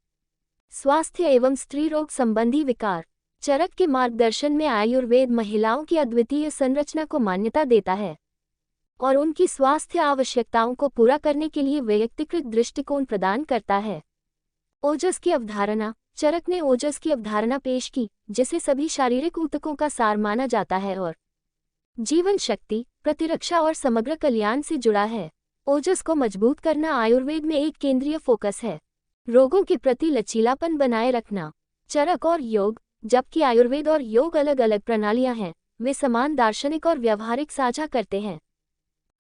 स्वास्थ्य एवं स्त्री रोग संबंधी विकार। चरक के मार्गदर्शन में आयुर्वेद महिलाओं की अद्वितीय संरचना को मान्यता देता है और उनकी स्वास्थ्य आवश्यकताओं को पूरा करने के लिए वैयक्तिकृत दृष्टिकोण प्रदान करता है। ओजस की अवधारणा। चरक ने ओजस की अवधारणा पेश की, जिसे सभी शारीरिक ऊतकों का सार माना जाता है और जीवन शक्ति, प्रतिरक्षा और समग्र कल्याण से जुड़ा है। ओजस को मजबूत करना आयुर्वेद में एक केंद्रीय फोकस है। रोगों के प्रति लचीलापन बनाए रखना। चरक और योग। जबकि आयुर्वेद और योग अलग अलग प्रणालियां हैं, वे समान दार्शनिक और व्यवहारिक साझा करते हैं।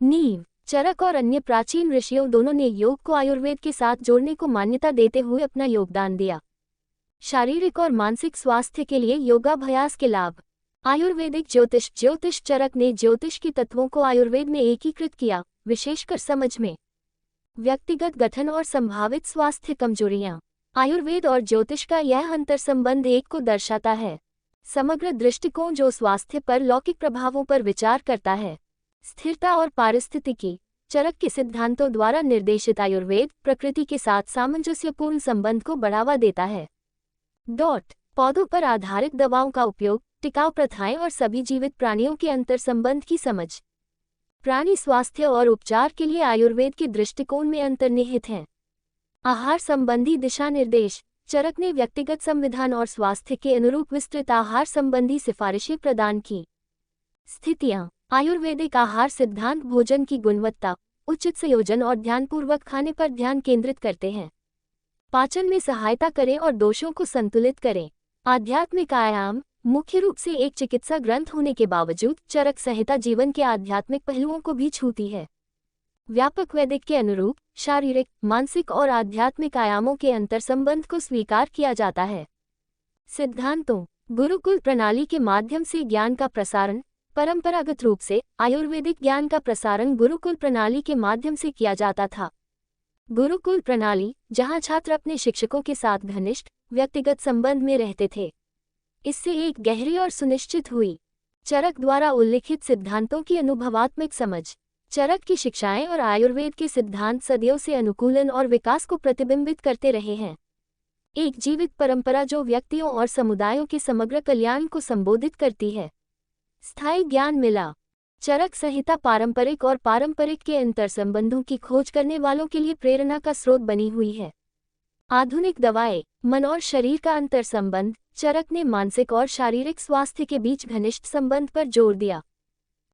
नींव। चरक और अन्य प्राचीन ऋषियों दोनों ने योग को आयुर्वेद के साथ जोड़ने को मान्यता देते हुए अपना योगदान दिया। शारीरिक और मानसिक स्वास्थ्य के लिए योगाभ्यास के लाभ। आयुर्वेदिक ज्योतिष। ज्योतिष। चरक ने ज्योतिष के तत्वों को आयुर्वेद में एकीकृत किया, विशेषकर समझ में व्यक्तिगत गठन और संभावित स्वास्थ्य कमजोरियां। आयुर्वेद और ज्योतिष का यह अंतर्संबंध एक को दर्शाता है। समग्र दृष्टिकोण जो स्वास्थ्य पर लौकिक प्रभावों पर विचार करता है। स्थिरता और पारिस्थितिकी। चरक के सिद्धांतों द्वारा निर्देशित आयुर्वेद प्रकृति के साथ सामंजस्यपूर्ण संबंध को बढ़ावा देता है। पौधों पर आधारित दवाओं का उपयोग, टिकाऊ प्रथाएं और सभी जीवित प्राणियों के अंतर्संबंध की समझ। प्राणी स्वास्थ्य और उपचार के लिए आयुर्वेद के दृष्टिकोण में अंतर्निहित हैं। आहार संबंधी दिशा निर्देश। चरक ने व्यक्तिगत संविधान और स्वास्थ्य के अनुरूप विस्तृत आहार संबंधी सिफारिशें प्रदान की। स्थितियां। आयुर्वेदिक आहार सिद्धांत भोजन की गुणवत्ता, उचित संयोजन और ध्यानपूर्वक खाने पर ध्यान केंद्रित करते हैं। पाचन में सहायता करें और दोषों को संतुलित करें। आध्यात्मिक आयाम। मुख्य रूप से एक चिकित्सा ग्रंथ होने के बावजूद चरक संहिता जीवन के आध्यात्मिक पहलुओं को भी छूती है। व्यापक वैदिक के अनुरूप शारीरिक, मानसिक और आध्यात्मिक आयामों के अंतर्संबंध को स्वीकार किया जाता है। सिद्धांतों। गुरुकुल प्रणाली के माध्यम से ज्ञान का प्रसारण। परंपरागत रूप से आयुर्वेदिक ज्ञान का प्रसारण गुरुकुल प्रणाली के माध्यम से किया जाता था। गुरुकुल प्रणाली, जहां छात्र अपने शिक्षकों के साथ घनिष्ठ, व्यक्तिगत संबंध में रहते थे, इससे एक गहरी और सुनिश्चित हुई चरक द्वारा उल्लिखित सिद्धांतों की अनुभवात्मक समझ। चरक की शिक्षाएं और आयुर्वेद के सिद्धांत सदियों से अनुकूलन और विकास को प्रतिबिंबित करते रहे हैं। एक जीवित परंपरा जो व्यक्तियों और समुदायों के समग्र कल्याण को संबोधित करती है। स्थायी ज्ञान मिला। चरक संहिता पारंपरिक और पारंपरिक के अंतर्संबंधों की खोज करने वालों के लिए प्रेरणा का स्रोत बनी हुई है। आधुनिक दवाएं, मन और शरीर का अंतर संबंध। चरक ने मानसिक और शारीरिक स्वास्थ्य के बीच घनिष्ठ संबंध पर जोर दिया।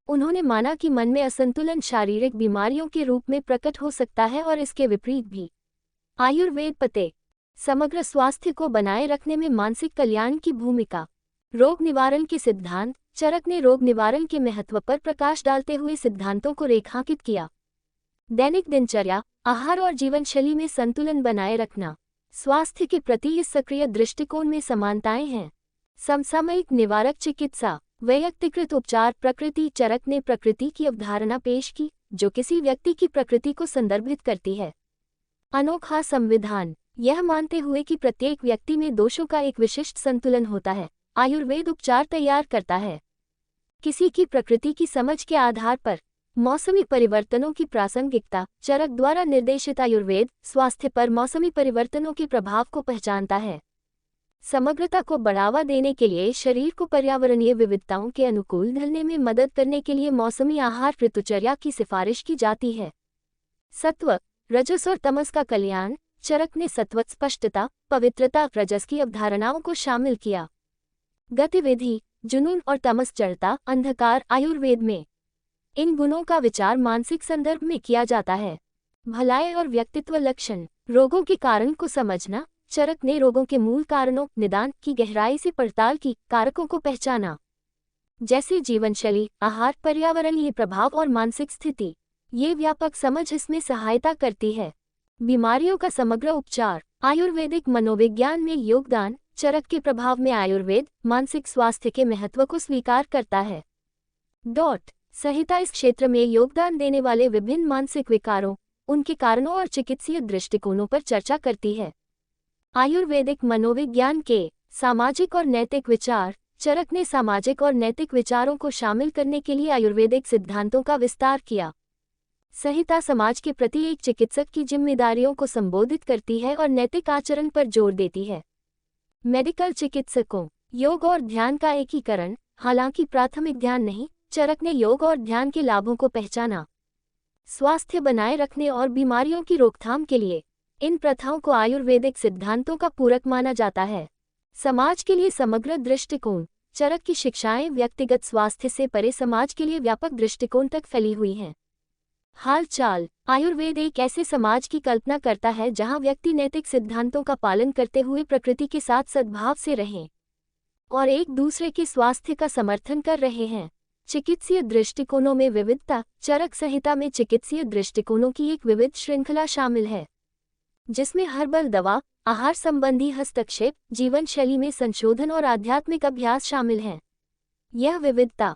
उन्होंने माना कि मन में असंतुलन शारीरिक बीमारियों के रूप में प्रकट हो सकता है और इसके विपरीत भी। आयुर्वेद पते समग्र स्वास्थ्य को बनाए रखने में मानसिक कल्याण की भूमिका। रोग निवारण के सिद्धांत। चरक ने रोग निवारण के महत्व पर प्रकाश डालते हुए सिद्धांतों को रेखांकित किया। दैनिक दिनचर्या, आहार और जीवनशैली में संतुलन बनाए रखना। स्वास्थ्य के प्रति इस सक्रिय दृष्टिकोण में समानताएं हैं। समसामयिक निवारक चिकित्सा, वैयक्तिकृत उपचार। प्रकृति। चरक ने प्रकृति की अवधारणा पेश की, जो किसी व्यक्ति की प्रकृति को संदर्भित करती है। अनोखा संविधान, यह मानते हुए कि प्रत्येक व्यक्ति में दोषों का एक विशिष्ट संतुलन होता है, आयुर्वेद उपचार तैयार करता है। किसी की प्रकृति की समझ के आधार पर मौसमी परिवर्तनों की प्रासंगिकता। चरक द्वारा निर्देशित आयुर्वेद स्वास्थ्य पर मौसमी परिवर्तनों के प्रभाव को पहचानता है। समग्रता को बढ़ावा देने के लिए शरीर को पर्यावरणीय विविधताओं के अनुकूल ढलने में मदद करने के लिए मौसमी आहार ऋतुचर्या की सिफारिश की जाती है। सत्व, रजस और तमस का कल्याण। चरक ने सत्व, स्पष्टता, पवित्रता, रजस की अवधारणाओं को शामिल किया। गतिविधि, जुनून और तमस, जड़ता, अंधकार। आयुर्वेद में इन गुणों का विचार मानसिक संदर्भ में किया जाता है। भलाई और व्यक्तित्व लक्षण, रोगों के कारण को समझना। चरक ने रोगों के मूल कारणों, निदान की गहराई से पड़ताल की, कारकों को पहचाना, जैसे जीवनशैली, आहार, पर्यावरणीय प्रभाव और मानसिक स्थिति। ये व्यापक समझ इसमें सहायता करती है। बीमारियों का समग्र उपचार, आयुर्वेदिक मनोविज्ञान में योगदान। चरक के प्रभाव में आयुर्वेद मानसिक स्वास्थ्य के महत्व को स्वीकार करता है। संहिता इस क्षेत्र में योगदान देने वाले विभिन्न मानसिक विकारों, उनके कारणों और चिकित्सीय दृष्टिकोणों पर चर्चा करती है। आयुर्वेदिक मनोविज्ञान के सामाजिक और नैतिक विचार। चरक ने सामाजिक और नैतिक विचारों को शामिल करने के लिए आयुर्वेदिक सिद्धांतों का विस्तार किया। संहिता समाज के प्रति एक चिकित्सक की जिम्मेदारियों को संबोधित करती है और नैतिक आचरण पर जोर देती है। मेडिकल चिकित्सकों, योग और ध्यान का एकीकरण, हालांकि प्राथमिक ध्यान नहीं। चरक ने योग और ध्यान के लाभों को पहचाना। स्वास्थ्य बनाए रखने और बीमारियों की रोकथाम के लिए इन प्रथाओं को आयुर्वेदिक सिद्धांतों का पूरक माना जाता है। समाज के लिए समग्र दृष्टिकोण। चरक की शिक्षाएं व्यक्तिगत स्वास्थ्य से परे समाज के लिए व्यापक दृष्टिकोण तक फैली हुई हैं। हालचाल, आयुर्वेद एक ऐसे समाज की कल्पना करता है जहां व्यक्ति नैतिक सिद्धांतों का पालन करते हुए प्रकृति के साथ सद्भाव से रहें और एक दूसरे के स्वास्थ्य का समर्थन कर रहे हैं। चिकित्सीय दृष्टिकोणों में विविधता। चरक संहिता में चिकित्सीय दृष्टिकोणों की एक विविध श्रृंखला शामिल है, जिसमें हर्बल दवा, आहार संबंधी हस्तक्षेप, जीवन शैली में संशोधन और आध्यात्मिक अभ्यास शामिल हैं। यह विविधता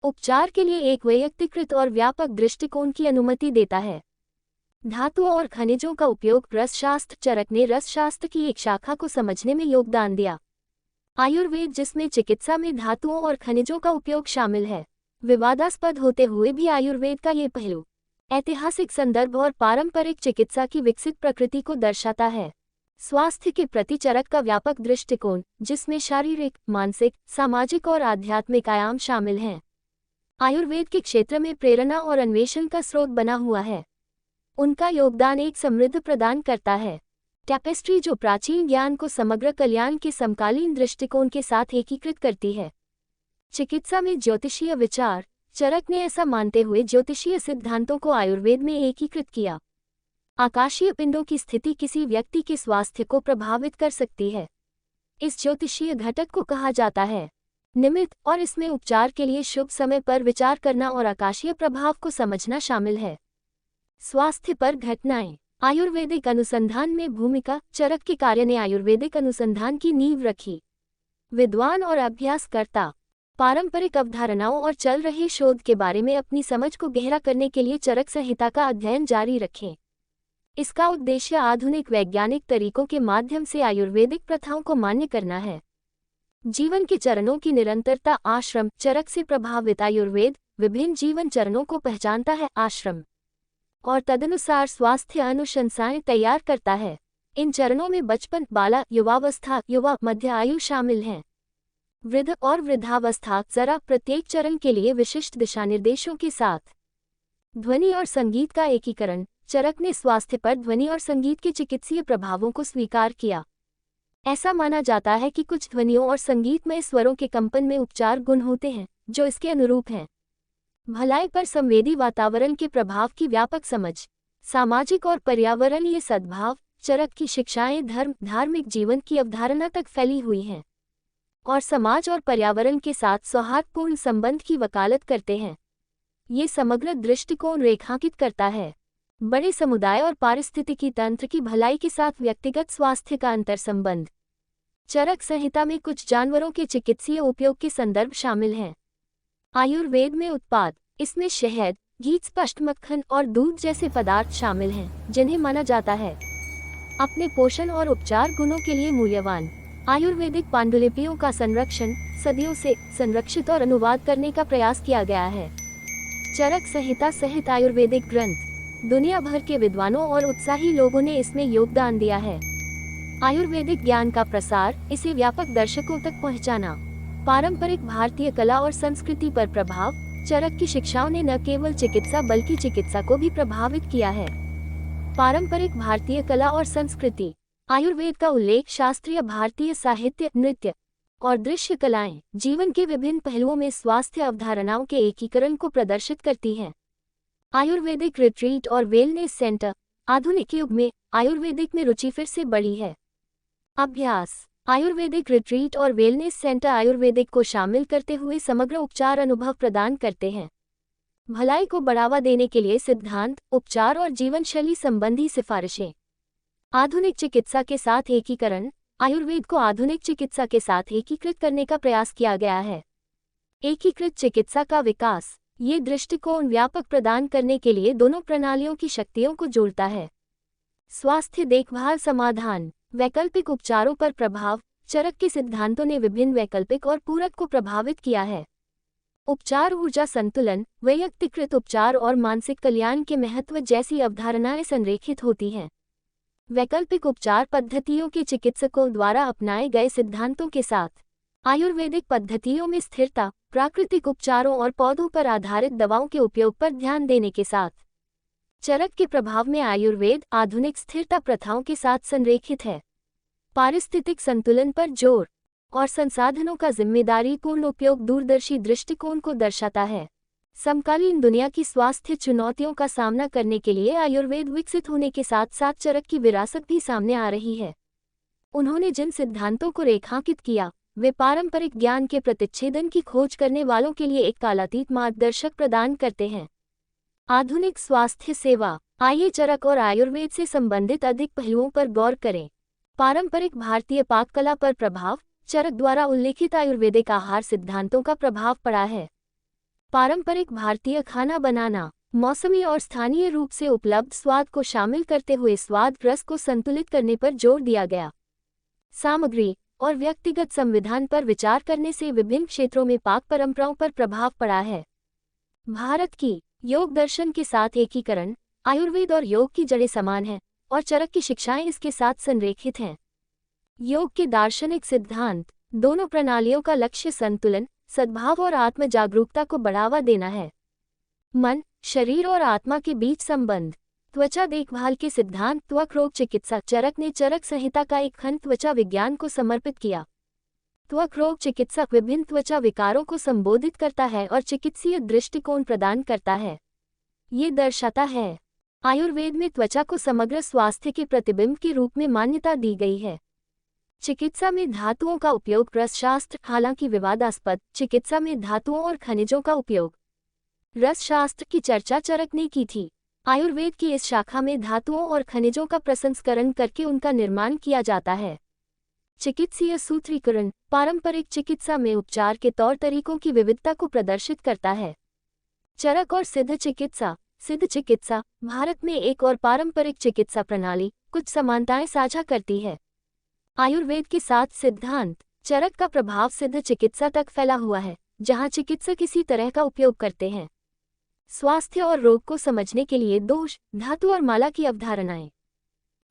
उपचार के लिए एक वैयक्तिकृत और व्यापक दृष्टिकोण की अनुमति देता है। धातुओं और खनिजों का उपयोग। रसशास्त्र। चरक ने रसशास्त्र की एक शाखा को समझने में योगदान दिया। आयुर्वेद, जिसमें चिकित्सा में धातुओं और खनिजों का उपयोग शामिल है, विवादास्पद होते हुए भी आयुर्वेद का ये पहलू ऐतिहासिक संदर्भ और पारंपरिक चिकित्सा की विकसित प्रकृति को दर्शाता है। स्वास्थ्य के प्रति चरक का व्यापक दृष्टिकोण, जिसमें शारीरिक, मानसिक, सामाजिक और आध्यात्मिक आयाम शामिल हैं, आयुर्वेद के क्षेत्र में प्रेरणा और अन्वेषण का स्रोत बना हुआ है। उनका योगदान एक समृद्ध प्रदान करता है टैपेस्ट्री, जो प्राचीन ज्ञान को समग्र कल्याण के समकालीन दृष्टिकोण के साथ एकीकृत करती है। चिकित्सा में ज्योतिषीय विचार। चरक ने ऐसा मानते हुए ज्योतिषीय सिद्धांतों को आयुर्वेद में एकीकृत किया। आकाशीय पिंडों की स्थिति किसी व्यक्ति के स्वास्थ्य को प्रभावित कर सकती है। इस ज्योतिषीय घटक को कहा जाता है निमित्त, और इसमें उपचार के लिए शुभ समय पर विचार करना और आकाशीय प्रभाव को समझना शामिल है। स्वास्थ्य पर घटनाएं। आयुर्वेदिक अनुसंधान में भूमिका। चरक के कार्य ने आयुर्वेदिक अनुसंधान की नींव रखी। विद्वान और अभ्यासकर्ता पारंपरिक अवधारणाओं और चल रहे शोध के बारे में अपनी समझ को गहरा करने के लिए चरक संहिता का अध्ययन जारी रखें। इसका उद्देश्य आधुनिक वैज्ञानिक तरीकों के माध्यम से आयुर्वेदिक प्रथाओं को मान्य करना है। जीवन के चरणों की निरंतरता। आश्रम। चरक से प्रभावित आयुर्वेद विभिन्न जीवन चरणों को पहचानता है, आश्रम, और तदनुसार स्वास्थ्य अनुशंसाएं तैयार करता है। इन चरणों में बचपन, बाला, युवावस्था, युवा, मध्य आयु शामिल हैं। वृद्ध और वृद्धावस्था। जरा प्रत्येक चरण के लिए विशिष्ट दिशानिर्देशों के साथ ध्वनि और संगीत का एकीकरण। चरक ने स्वास्थ्य पर ध्वनि और संगीत के चिकित्सीय प्रभावों को स्वीकार किया। ऐसा माना जाता है कि कुछ ध्वनियों और संगीतमय स्वरों के कंपन में उपचार गुण होते हैं जो इसके अनुरूप हैं। भलाई पर संवेदी वातावरण के प्रभाव की व्यापक समझ, सामाजिक और पर्यावरणीय सद्भाव, चरक की शिक्षाएं धार्मिक जीवन की अवधारणा तक फैली हुई हैं और समाज और पर्यावरण के साथ सौहार्दपूर्ण संबंध की वकालत करते हैं। ये समग्र दृष्टिकोण रेखांकित करता है बड़े समुदाय और पारिस्थितिकी तंत्र की भलाई के साथ व्यक्तिगत स्वास्थ्य का अंतर्संबंध। चरक संहिता में कुछ जानवरों के चिकित्सीय उपयोग के संदर्भ शामिल हैं। आयुर्वेद में उत्पाद, इसमें शहद, घी, स्पष्ट मक्खन और दूध जैसे पदार्थ शामिल हैं जिन्हें माना जाता है अपने पोषण और उपचार गुणों के लिए मूल्यवान। आयुर्वेदिक पांडुलिपियों का संरक्षण, सदियों से संरक्षित और अनुवाद करने का प्रयास किया गया है। चरक संहिता सहित आयुर्वेदिक ग्रंथ, दुनिया भर के विद्वानों और उत्साही लोगों ने इसमें योगदान दिया है। आयुर्वेदिक ज्ञान का प्रसार, इसे व्यापक दर्शकों तक पहुंचाना। पारंपरिक भारतीय कला और संस्कृति पर प्रभाव, चरक की शिक्षाओं ने न केवल चिकित्सा बल्कि चिकित्सा को भी प्रभावित किया है। पारंपरिक भारतीय कला और संस्कृति, आयुर्वेद का उल्लेख शास्त्रीय भारतीय साहित्य, नृत्य और दृश्य कलाएं जीवन के विभिन्न पहलुओं में स्वास्थ्य अवधारणाओं के एकीकरण को प्रदर्शित करती हैं। आयुर्वेदिक रिट्रीट और वेलनेस सेंटर, आधुनिक युग में आयुर्वेदिक में रुचि फिर से बढ़ी है। अभ्यास, आयुर्वेदिक रिट्रीट और वेलनेस सेंटर आयुर्वेदिक को शामिल करते हुए समग्र उपचार अनुभव प्रदान करते हैं। भलाई को बढ़ावा देने के लिए सिद्धांत, उपचार और जीवनशैली संबंधी सिफारिशें। आधुनिक चिकित्सा के साथ एकीकरण, आयुर्वेद को आधुनिक चिकित्सा के साथ एकीकृत करने का प्रयास किया गया है। एकीकृत चिकित्सा का विकास, ये दृष्टिकोण व्यापक प्रदान करने के लिए दोनों प्रणालियों की शक्तियों को जोड़ता है। स्वास्थ्य देखभाल समाधान, वैकल्पिक उपचारों पर प्रभाव, चरक के सिद्धांतों ने विभिन्न वैकल्पिक और पूरक को प्रभावित किया है। उपचार, ऊर्जा संतुलन, वैयक्तिकृत उपचार और मानसिक कल्याण के महत्व जैसी अवधारणाएं संरेखित होती हैं। वैकल्पिक उपचार पद्धतियों के चिकित्सकों द्वारा अपनाए गए सिद्धांतों के साथ आयुर्वेदिक पद्धतियों में स्थिरता, प्राकृतिक उपचारों और पौधों पर आधारित दवाओं के उपयोग पर ध्यान देने के साथ चरक के प्रभाव में आयुर्वेद आधुनिक स्थिरता प्रथाओं के साथ संरेखित है। पारिस्थितिक संतुलन पर जोर और संसाधनों का जिम्मेदारीपूर्ण उपयोग दूरदर्शी दृष्टिकोण को दर्शाता है। समकालीन दुनिया की स्वास्थ्य चुनौतियों का सामना करने के लिए आयुर्वेद विकसित होने के साथ साथ चरक की विरासत भी सामने आ रही है। उन्होंने जिन सिद्धांतों को रेखांकित किया, वे पारंपरिक ज्ञान के प्रतिच्छेदन की खोज करने वालों के लिए एक कालातीत मार्गदर्शक प्रदान करते हैं। आधुनिक स्वास्थ्य सेवा, आइए चरक और आयुर्वेद से संबंधित अधिक पहलुओं पर गौर करें। पारंपरिक भारतीय पाककला पर प्रभाव, चरक द्वारा उल्लेखित आयुर्वेदिक आहार सिद्धांतों का प्रभाव पड़ा है। पारंपरिक भारतीय खाना बनाना, मौसमी और स्थानीय रूप से उपलब्ध स्वाद को शामिल करते हुए स्वाद रस को संतुलित करने पर जोर दिया गया। सामग्री और व्यक्तिगत संविधान पर विचार करने से विभिन्न क्षेत्रों में पाक परंपराओं पर प्रभाव पड़ा है। भारत की योग दर्शन के साथ एकीकरण, आयुर्वेद और योग की जड़ें समान हैं और चरक की शिक्षाएं इसके साथ संरेखित हैं। योग के दार्शनिक सिद्धांत, दोनों प्रणालियों का लक्ष्य संतुलन, सद्भाव और आत्म जागरूकता को बढ़ावा देना है। मन, शरीर और आत्मा के बीच संबंध, त्वचा देखभाल के सिद्धांत, त्वक रोग चिकित्सा, चरक ने चरक संहिता का एक खंड त्वचा विज्ञान को समर्पित किया। त्वक रोग चिकित्सक विभिन्न त्वचा विकारों को संबोधित करता है और चिकित्सीय दृष्टिकोण प्रदान करता है। ये दर्शाता है आयुर्वेद में त्वचा को समग्र स्वास्थ्य के प्रतिबिंब के रूप में मान्यता दी गई है। चिकित्सा में धातुओं का उपयोग, रसशास्त्र, हालांकि विवादास्पद, चिकित्सा में धातुओं और खनिजों का उपयोग, रसशास्त्र की चर्चा चरक ने की थी। आयुर्वेद की इस शाखा में धातुओं और खनिजों का प्रसंस्करण करके उनका निर्माण किया जाता है। चिकित्सीय सूत्रीकरण, पारंपरिक चिकित्सा में उपचार के तौर तरीकों की विविधता को प्रदर्शित करता है। चरक और सिद्ध चिकित्सा, सिद्ध चिकित्सा भारत में एक और पारंपरिक चिकित्सा प्रणाली कुछ समानताएं साझा करती है। आयुर्वेद के साथ सिद्धांत, चरक का प्रभाव सिद्ध चिकित्सा तक फैला हुआ है, जहां चिकित्सक इसी तरह का उपयोग करते हैं। स्वास्थ्य और रोग को समझने के लिए दोष, धातु और माला की अवधारणाएं।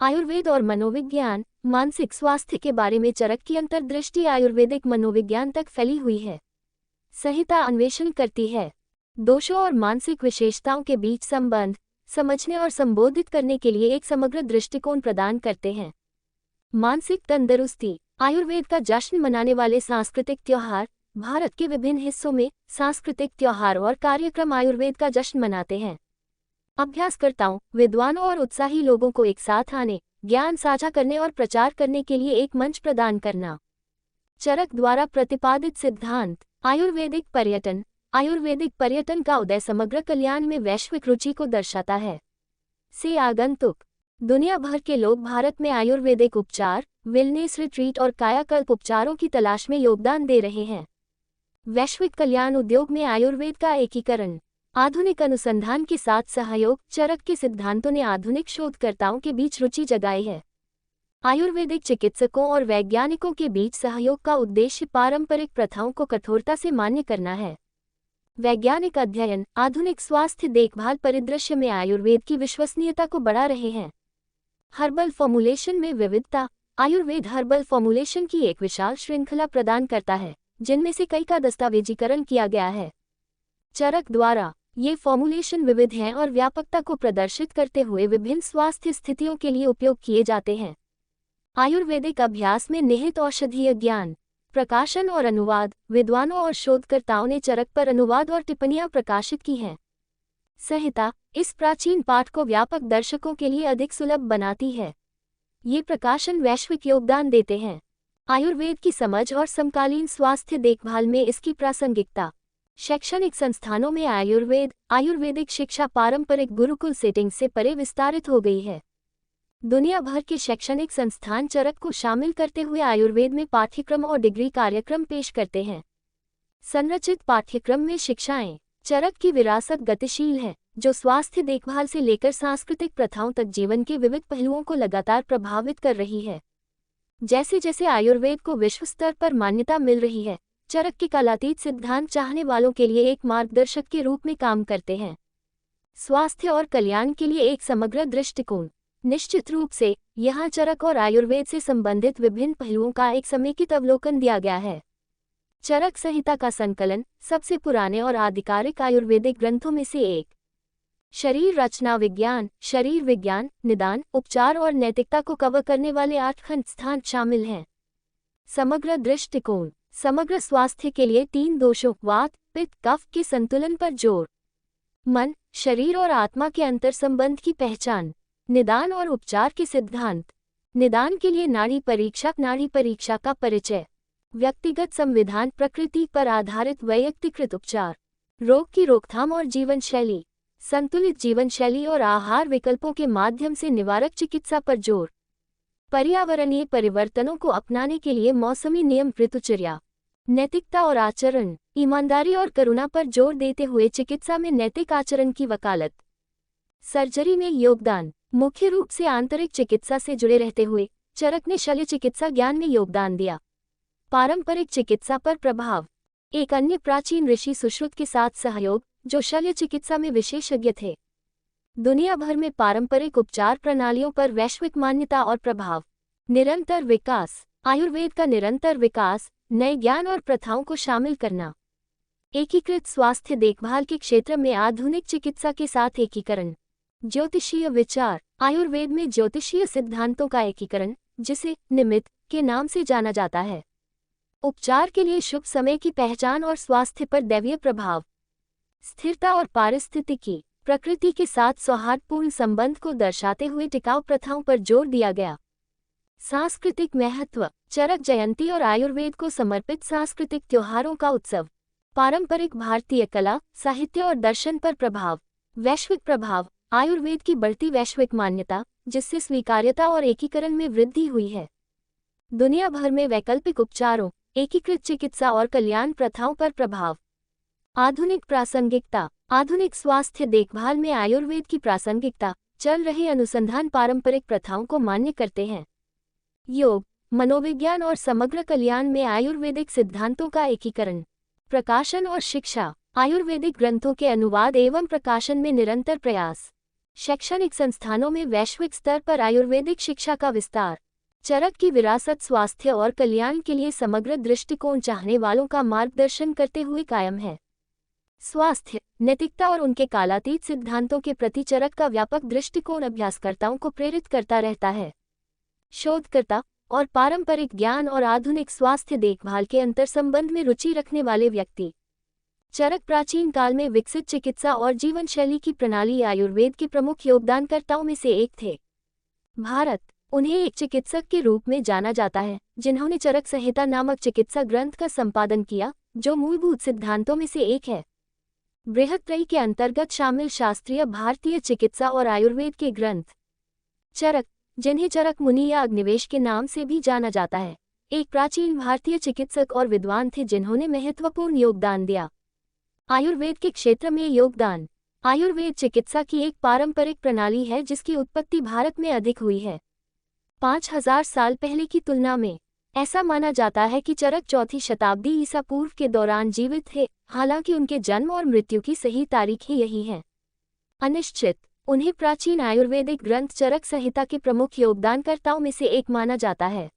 आयुर्वेद और मनोविज्ञान, मानसिक स्वास्थ्य के बारे में चरक की अंतर्दृष्टि आयुर्वेदिक मनोविज्ञान तक फैली हुई है। संहिता अन्वेषण करती है दोषों और मानसिक विशेषताओं के बीच संबंध, समझने और संबोधित करने के लिए एक समग्र दृष्टिकोण प्रदान करते हैं। मानसिक तंदुरुस्ती। आयुर्वेद का जश्न मनाने वाले सांस्कृतिक त्योहार। भारत के विभिन्न हिस्सों में सांस्कृतिक त्योहार और कार्यक्रम आयुर्वेद का जश्न मनाते हैं। अभ्यासकर्ताओं, विद्वानों और उत्साही लोगों को एक साथ आने, ज्ञान साझा करने और प्रचार करने के लिए एक मंच प्रदान करना। चरक द्वारा प्रतिपादित सिद्धांत। आयुर्वेदिक पर्यटन। आयुर्वेदिक पर्यटन का उदय समग्र कल्याण में वैश्विक रुचि को दर्शाता है। से आगंतुक। दुनिया भर के लोग भारत में आयुर्वेदिक उपचार, वेलनेस रिट्रीट और कायाकल्प उपचारों की तलाश में योगदान दे रहे हैं। वैश्विक कल्याण उद्योग में आयुर्वेद का एकीकरण। आधुनिक अनुसंधान के साथ सहयोग। चरक के सिद्धांतों ने आधुनिक शोधकर्ताओं के बीच रुचि जगाई है। आयुर्वेदिक चिकित्सकों और वैज्ञानिकों के बीच सहयोग का उद्देश्य पारंपरिक प्रथाओं को कठोरता से मान्य करना है। वैज्ञानिक अध्ययन आधुनिक स्वास्थ्य देखभाल परिदृश्य में आयुर्वेद की विश्वसनीयता को बढ़ा रहे हैं। हर्बल फॉर्मुलेशन में विविधता। आयुर्वेद हर्बल फॉर्मुलेशन की एक विशाल श्रृंखला प्रदान करता है, जिनमें से कई का दस्तावेजीकरण किया गया है। चरक द्वारा ये फॉर्मुलेशन विविध हैं और व्यापकता को प्रदर्शित करते हुए विभिन्न स्वास्थ्य स्थितियों के लिए उपयोग किए जाते हैं। आयुर्वेदिक अभ्यास में निहित औषधीय ज्ञान। प्रकाशन और अनुवाद। विद्वानों और शोधकर्ताओं ने चरक पर अनुवाद और टिप्पणियां प्रकाशित की हैं। संहिता इस प्राचीन पाठ को व्यापक दर्शकों के लिए अधिक सुलभ बनाती है। ये प्रकाशन वैश्विक योगदान देते हैं। आयुर्वेद की समझ और समकालीन स्वास्थ्य देखभाल में इसकी प्रासंगिकता। शैक्षणिक संस्थानों में आयुर्वेदिक शिक्षा पारंपरिक गुरुकुल सेटिंग से परे विस्तारित हो गई है। दुनिया भर के शैक्षणिक संस्थान चरक को शामिल करते हुए आयुर्वेद में पाठ्यक्रम और डिग्री कार्यक्रम पेश करते हैं। संरचित पाठ्यक्रम में शिक्षाएं। चरक की विरासत गतिशील है, जो स्वास्थ्य देखभाल से लेकर सांस्कृतिक प्रथाओं तक जीवन के विविध पहलुओं को लगातार प्रभावित कर रही है। जैसे जैसे आयुर्वेद को विश्व स्तर पर मान्यता मिल रही है, चरक के कालातीत सिद्धांत चाहने वालों के लिए एक मार्गदर्शक के रूप में काम करते हैं। स्वास्थ्य और कल्याण के लिए एक समग्र दृष्टिकोण। निश्चित रूप से यहाँ चरक और आयुर्वेद से संबंधित विभिन्न पहलुओं का एक समेकित अवलोकन दिया गया है। चरक संहिता का संकलन सबसे पुराने और आधिकारिक आयुर्वेदिक ग्रंथों में से एक। शरीर रचना विज्ञान, शरीर विज्ञान, निदान, उपचार और नैतिकता को कवर करने वाले 8 खंड स्थान शामिल हैं। समग्र दृष्टिकोण। समग्र स्वास्थ्य के लिए 3 दोषों वात, पित्त, कफ के संतुलन पर जोर। मन, शरीर और आत्मा के अंतर्संबंध की पहचान। निदान और उपचार के सिद्धांत। निदान के लिए नाड़ी परीक्षा का परिचय। व्यक्तिगत संविधान, प्रकृति पर आधारित वैयक्तिकृत उपचार। रोग की रोकथाम और जीवन शैली। संतुलित जीवन शैली और आहार विकल्पों के माध्यम से निवारक चिकित्सा पर जोर। पर्यावरणीय परिवर्तनों को अपनाने के लिए मौसमी नियम, ऋतुचर्या। नैतिकता और आचरण। ईमानदारी और करुणा पर जोर देते हुए चिकित्सा में नैतिक आचरण की वकालत। सर्जरी में योगदान। मुख्य रूप से आंतरिक चिकित्सा से जुड़े रहते हुए चरक ने शल्य चिकित्सा ज्ञान में योगदान दिया। पारंपरिक चिकित्सा पर प्रभाव। एक अन्य प्राचीन ऋषि सुश्रुत के साथ सहयोग, जो शल्य चिकित्सा में विशेषज्ञ थे। दुनिया भर में पारंपरिक उपचार प्रणालियों पर वैश्विक मान्यता और प्रभाव। निरंतर विकास। आयुर्वेद का निरंतर विकास, नए ज्ञान और प्रथाओं को शामिल करना। एकीकृत स्वास्थ्य देखभाल के क्षेत्र में आधुनिक चिकित्सा के साथ एकीकरण। ज्योतिषीय विचार। आयुर्वेद में ज्योतिषीय सिद्धांतों का एकीकरण, जिसे निमित्त के नाम से जाना जाता है। उपचार के लिए शुभ समय की पहचान और स्वास्थ्य पर दैवीय प्रभाव। स्थिरता और पारिस्थितिकी। प्रकृति के साथ सौहार्दपूर्ण संबंध को दर्शाते हुए टिकाऊ प्रथाओं पर जोर दिया गया। सांस्कृतिक महत्व। चरक जयंती और आयुर्वेद को समर्पित सांस्कृतिक त्योहारों का उत्सव। पारंपरिक भारतीय कला, साहित्य और दर्शन पर प्रभाव। वैश्विक प्रभाव। आयुर्वेद की बढ़ती वैश्विक मान्यता, जिससे स्वीकार्यता और एकीकरण में वृद्धि हुई है। दुनिया भर में वैकल्पिक उपचारों, एकीकृत चिकित्सा और कल्याण प्रथाओं पर प्रभाव। आधुनिक प्रासंगिकता। आधुनिक स्वास्थ्य देखभाल में आयुर्वेद की प्रासंगिकता। चल रहे अनुसंधान पारंपरिक प्रथाओं को मान्य करते हैं। योग, मनोविज्ञान और समग्र कल्याण में आयुर्वेदिक सिद्धांतों का एकीकरण। प्रकाशन और शिक्षा। आयुर्वेदिक ग्रंथों के अनुवाद एवं प्रकाशन में निरंतर प्रयास। शैक्षणिक संस्थानों में वैश्विक स्तर पर आयुर्वेदिक शिक्षा का विस्तार। चरक की विरासत स्वास्थ्य और कल्याण के लिए समग्र दृष्टिकोण चाहने वालों का मार्गदर्शन करते हुए कायम है। स्वास्थ्य, नैतिकता और उनके कालातीत सिद्धांतों के प्रति चरक का व्यापक दृष्टिकोण अभ्यासकर्ताओं को प्रेरित करता रहता है। शोधकर्ता और पारंपरिक ज्ञान और आधुनिक स्वास्थ्य देखभाल के अंतर्संबंध में रुचि रखने वाले व्यक्ति। चरक प्राचीन काल में विकसित चिकित्सा और जीवन शैली की प्रणाली आयुर्वेद के प्रमुख योगदानकर्ताओं में से एक थे। भारत उन्हें एक चिकित्सक के रूप में जाना जाता है, जिन्होंने चरक संहिता नामक चिकित्सा ग्रंथ का संपादन किया, जो मूलभूत सिद्धांतों में से एक है। बृहत्त्रयी के अंतर्गत शामिल शास्त्रीय भारतीय चिकित्सा और आयुर्वेद के ग्रंथ। चरक, जिन्हें चरक मुनि या अग्निवेश के नाम से भी जाना जाता है, एक प्राचीन भारतीय चिकित्सक और विद्वान थे जिन्होंने महत्वपूर्ण योगदान दिया। आयुर्वेद के क्षेत्र में योगदान। आयुर्वेद चिकित्सा की एक पारंपरिक प्रणाली है जिसकी उत्पत्ति भारत में अधिक हुई है। 5000 साल पहले की तुलना में ऐसा माना जाता है कि चरक 4वीं शताब्दी ईसा पूर्व के दौरान जीवित थे, हालांकि उनके जन्म और मृत्यु की सही तारीख ही यही है अनिश्चित। उन्हें प्राचीन आयुर्वेदिक ग्रंथ चरक संहिता के प्रमुख योगदानकर्ताओं में से एक माना जाता है।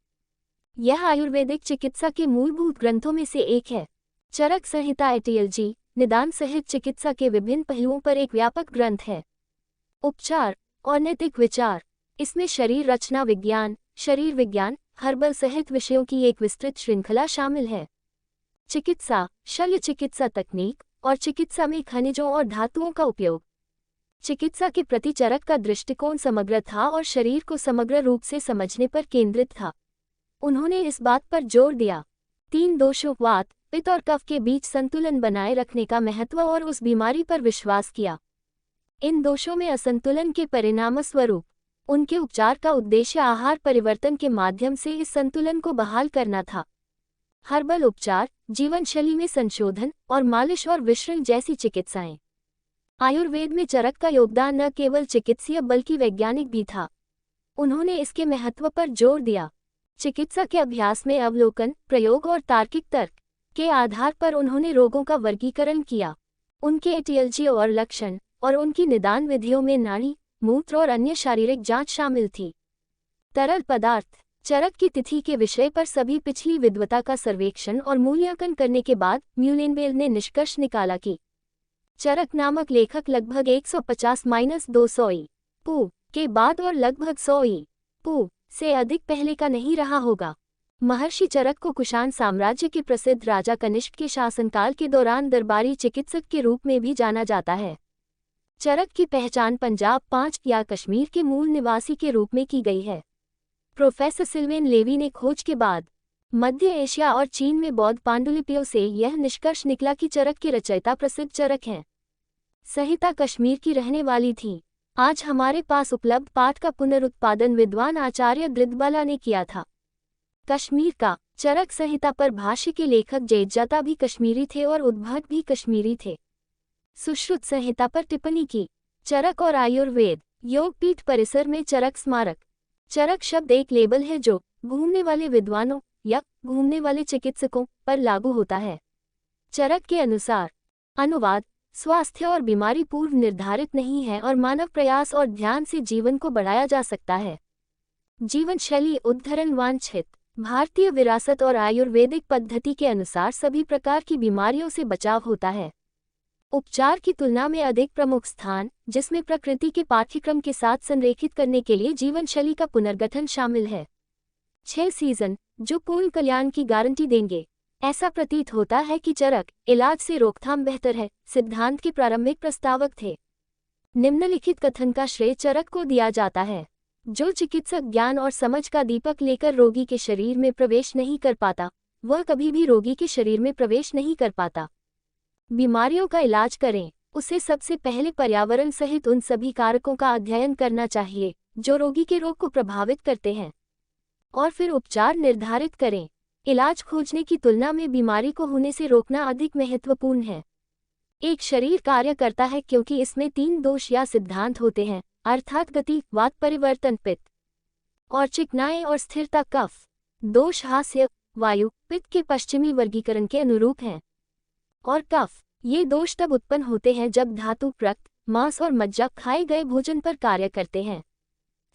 यह आयुर्वेदिक चिकित्सा के मूलभूत ग्रंथों में से एक है। चरक संहिता एटियोलॉजी, निदान सहित चिकित्सा के विभिन्न पहलुओं पर एक व्यापक ग्रंथ है। उपचार और नैतिक विचार। इसमें शरीर रचना विज्ञान, शरीर विज्ञान, हर्बल सहित विषयों की एक विस्तृत श्रृंखला शामिल है। चिकित्सा, शल्य चिकित्सा तकनीक और चिकित्सा में खनिजों और धातुओं का उपयोग। चिकित्सा के प्रति चरक का दृष्टिकोण समग्र था और शरीर को समग्र रूप से समझने पर केंद्रित था। उन्होंने इस बात पर जोर दिया 3 दोषों वात, पित्त और कफ के बीच संतुलन बनाए रखने का महत्व और उस बीमारी पर विश्वास किया। इन दोषों में असंतुलन के परिणामस्वरूप उनके उपचार का उद्देश्य आहार परिवर्तन के माध्यम से इस संतुलन को बहाल करना था। हर्बल उपचार, जीवन शैली में संशोधन और मालिश और विश्रण जैसी चिकित्साएं। आयुर्वेद में चरक का योगदान न केवल चिकित्सीय बल्कि वैज्ञानिक भी था। उन्होंने इसके महत्व पर जोर दिया। चिकित्सा के अभ्यास में अवलोकन, प्रयोग और तार्किक तर्क के आधार पर उन्होंने रोगों का वर्गीकरण किया। उनके एटियोलॉजी और लक्षण और उनकी निदान विधियों में नाड़ी, मूत्र और अन्य शारीरिक जांच शामिल थी। तरल पदार्थ। चरक की तिथि के विषय पर सभी पिछली विद्वता का सर्वेक्षण और मूल्यांकन करने के बाद म्यूलेनबेल ने निष्कर्ष निकाला कि चरक नामक लेखक लगभग 150-200 पू के बाद और लगभग 100 पू से अधिक पहले का नहीं रहा होगा। महर्षि चरक को कुषाण साम्राज्य के प्रसिद्ध राजा कनिष्क के शासनकाल के दौरान दरबारी चिकित्सक के रूप में भी जाना जाता है। चरक की पहचान पंजाब 5 या कश्मीर के मूल निवासी के रूप में की गई है। प्रोफेसर सिल्वेन लेवी ने खोज के बाद मध्य एशिया और चीन में बौद्ध पांडुलिपियों से यह निष्कर्ष निकला कि चरक के रचयिता प्रसिद्ध चरक हैं। संहिता कश्मीर की रहने वाली थी। आज हमारे पास उपलब्ध पाठ का पुनरुत्पादन विद्वान आचार्य दृद्बाला ने किया था। कश्मीर का। चरक संहिता पर भाष्य के लेखक जयजाता भी कश्मीरी थे और उद्भट भी कश्मीरी थे। सुश्रुत संहिता पर टिप्पणी की। चरक और आयुर्वेद। योगपीठ परिसर में चरक स्मारक। चरक शब्द एक लेबल है जो घूमने वाले विद्वानों या घूमने वाले चिकित्सकों पर लागू होता है। चरक के अनुसार अनुवाद स्वास्थ्य और बीमारी पूर्व निर्धारित नहीं है और मानव प्रयास और ध्यान से जीवन को बढ़ाया जा सकता है। जीवन शैली उद्धरण वांछित भारतीय विरासत और आयुर्वेदिक पद्धति के अनुसार सभी प्रकार की बीमारियों से बचाव होता है। उपचार की तुलना में अधिक प्रमुख स्थान, जिसमें प्रकृति के पाठ्यक्रम के साथ संरेखित करने के लिए जीवन शैली का पुनर्गठन शामिल है। 6 सीजन जो पूर्ण कल्याण की गारंटी देंगे। ऐसा प्रतीत होता है कि चरक इलाज से रोकथाम बेहतर है सिद्धांत के प्रारंभिक प्रस्तावक थे। निम्नलिखित कथन का श्रेय चरक को दिया जाता है। जो चिकित्सक ज्ञान और समझ का दीपक लेकर रोगी के शरीर में प्रवेश नहीं कर पाता, वह कभी भी रोगी के शरीर में प्रवेश नहीं कर पाता। बीमारियों का इलाज करें, उसे सबसे पहले पर्यावरण सहित उन सभी कारकों का अध्ययन करना चाहिए जो रोगी के रोग को प्रभावित करते हैं, और फिर उपचार निर्धारित करें। इलाज खोजने की तुलना में बीमारी को होने से रोकना अधिक महत्वपूर्ण है। एक शरीर कार्य करता है क्योंकि इसमें 3 दोष या सिद्धांत होते हैं, अर्थात गति, वात परिवर्तन, पित्त, और चिकनाई और स्थिरता, कफ। दोष हास्य, वायु, पित्त के पश्चिमी वर्गीकरण के अनुरूप हैं, और कफ। ये दोष तब उत्पन्न होते हैं जब धातु, रक्त, मांस और मज्जा खाए गए भोजन पर कार्य करते हैं।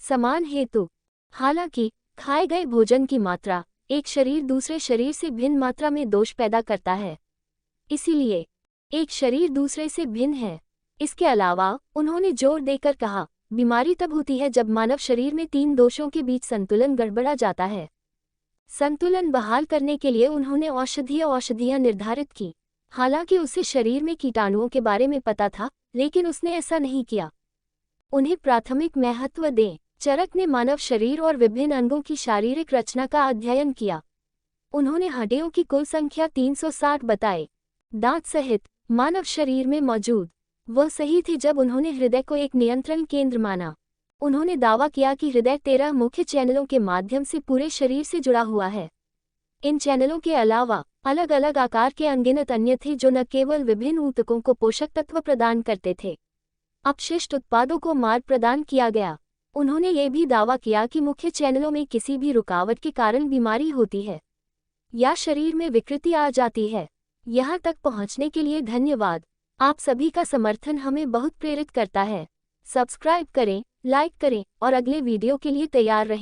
समान हेतु। हालांकि खाए गए भोजन की मात्रा एक शरीर दूसरे शरीर से भिन्न मात्रा में दोष पैदा करता है। इसीलिए एक शरीर दूसरे से भिन्न है। इसके अलावा उन्होंने जोर देकर कहा, बीमारी तब होती है जब मानव शरीर में 3 दोषों के बीच संतुलन गड़बड़ा जाता है। संतुलन बहाल करने के लिए उन्होंने औषधियां निर्धारित की। हालांकि उसे शरीर में कीटाणुओं के बारे में पता था, लेकिन उसने ऐसा नहीं किया। उन्हें प्राथमिक महत्व दें। चरक ने मानव शरीर और विभिन्न अंगों की शारीरिक रचना का अध्ययन किया। उन्होंने हड्डियों की कुल संख्या 360 बताए, दांत सहित मानव शरीर में मौजूद। वह सही थे जब उन्होंने हृदय को एक नियंत्रण केंद्र माना। उन्होंने दावा किया कि हृदय 13 मुख्य चैनलों के माध्यम से पूरे शरीर से जुड़ा हुआ है। इन चैनलों के अलावा अलग अलग आकार के अनगिनत अन्य थे जो न केवल विभिन्न ऊतकों को पोषक तत्व प्रदान करते थे, अपशिष्ट उत्पादों को मार्ग प्रदान किया गया। उन्होंने ये भी दावा किया कि मुख्य चैनलों में किसी भी रुकावट के कारण बीमारी होती है या शरीर में विकृति आ जाती है। यहाँ तक पहुँचने के लिए धन्यवाद। आप सभी का समर्थन हमें बहुत प्रेरित करता है। सब्सक्राइब करें, लाइक करें और अगले वीडियो के लिए तैयार रहें।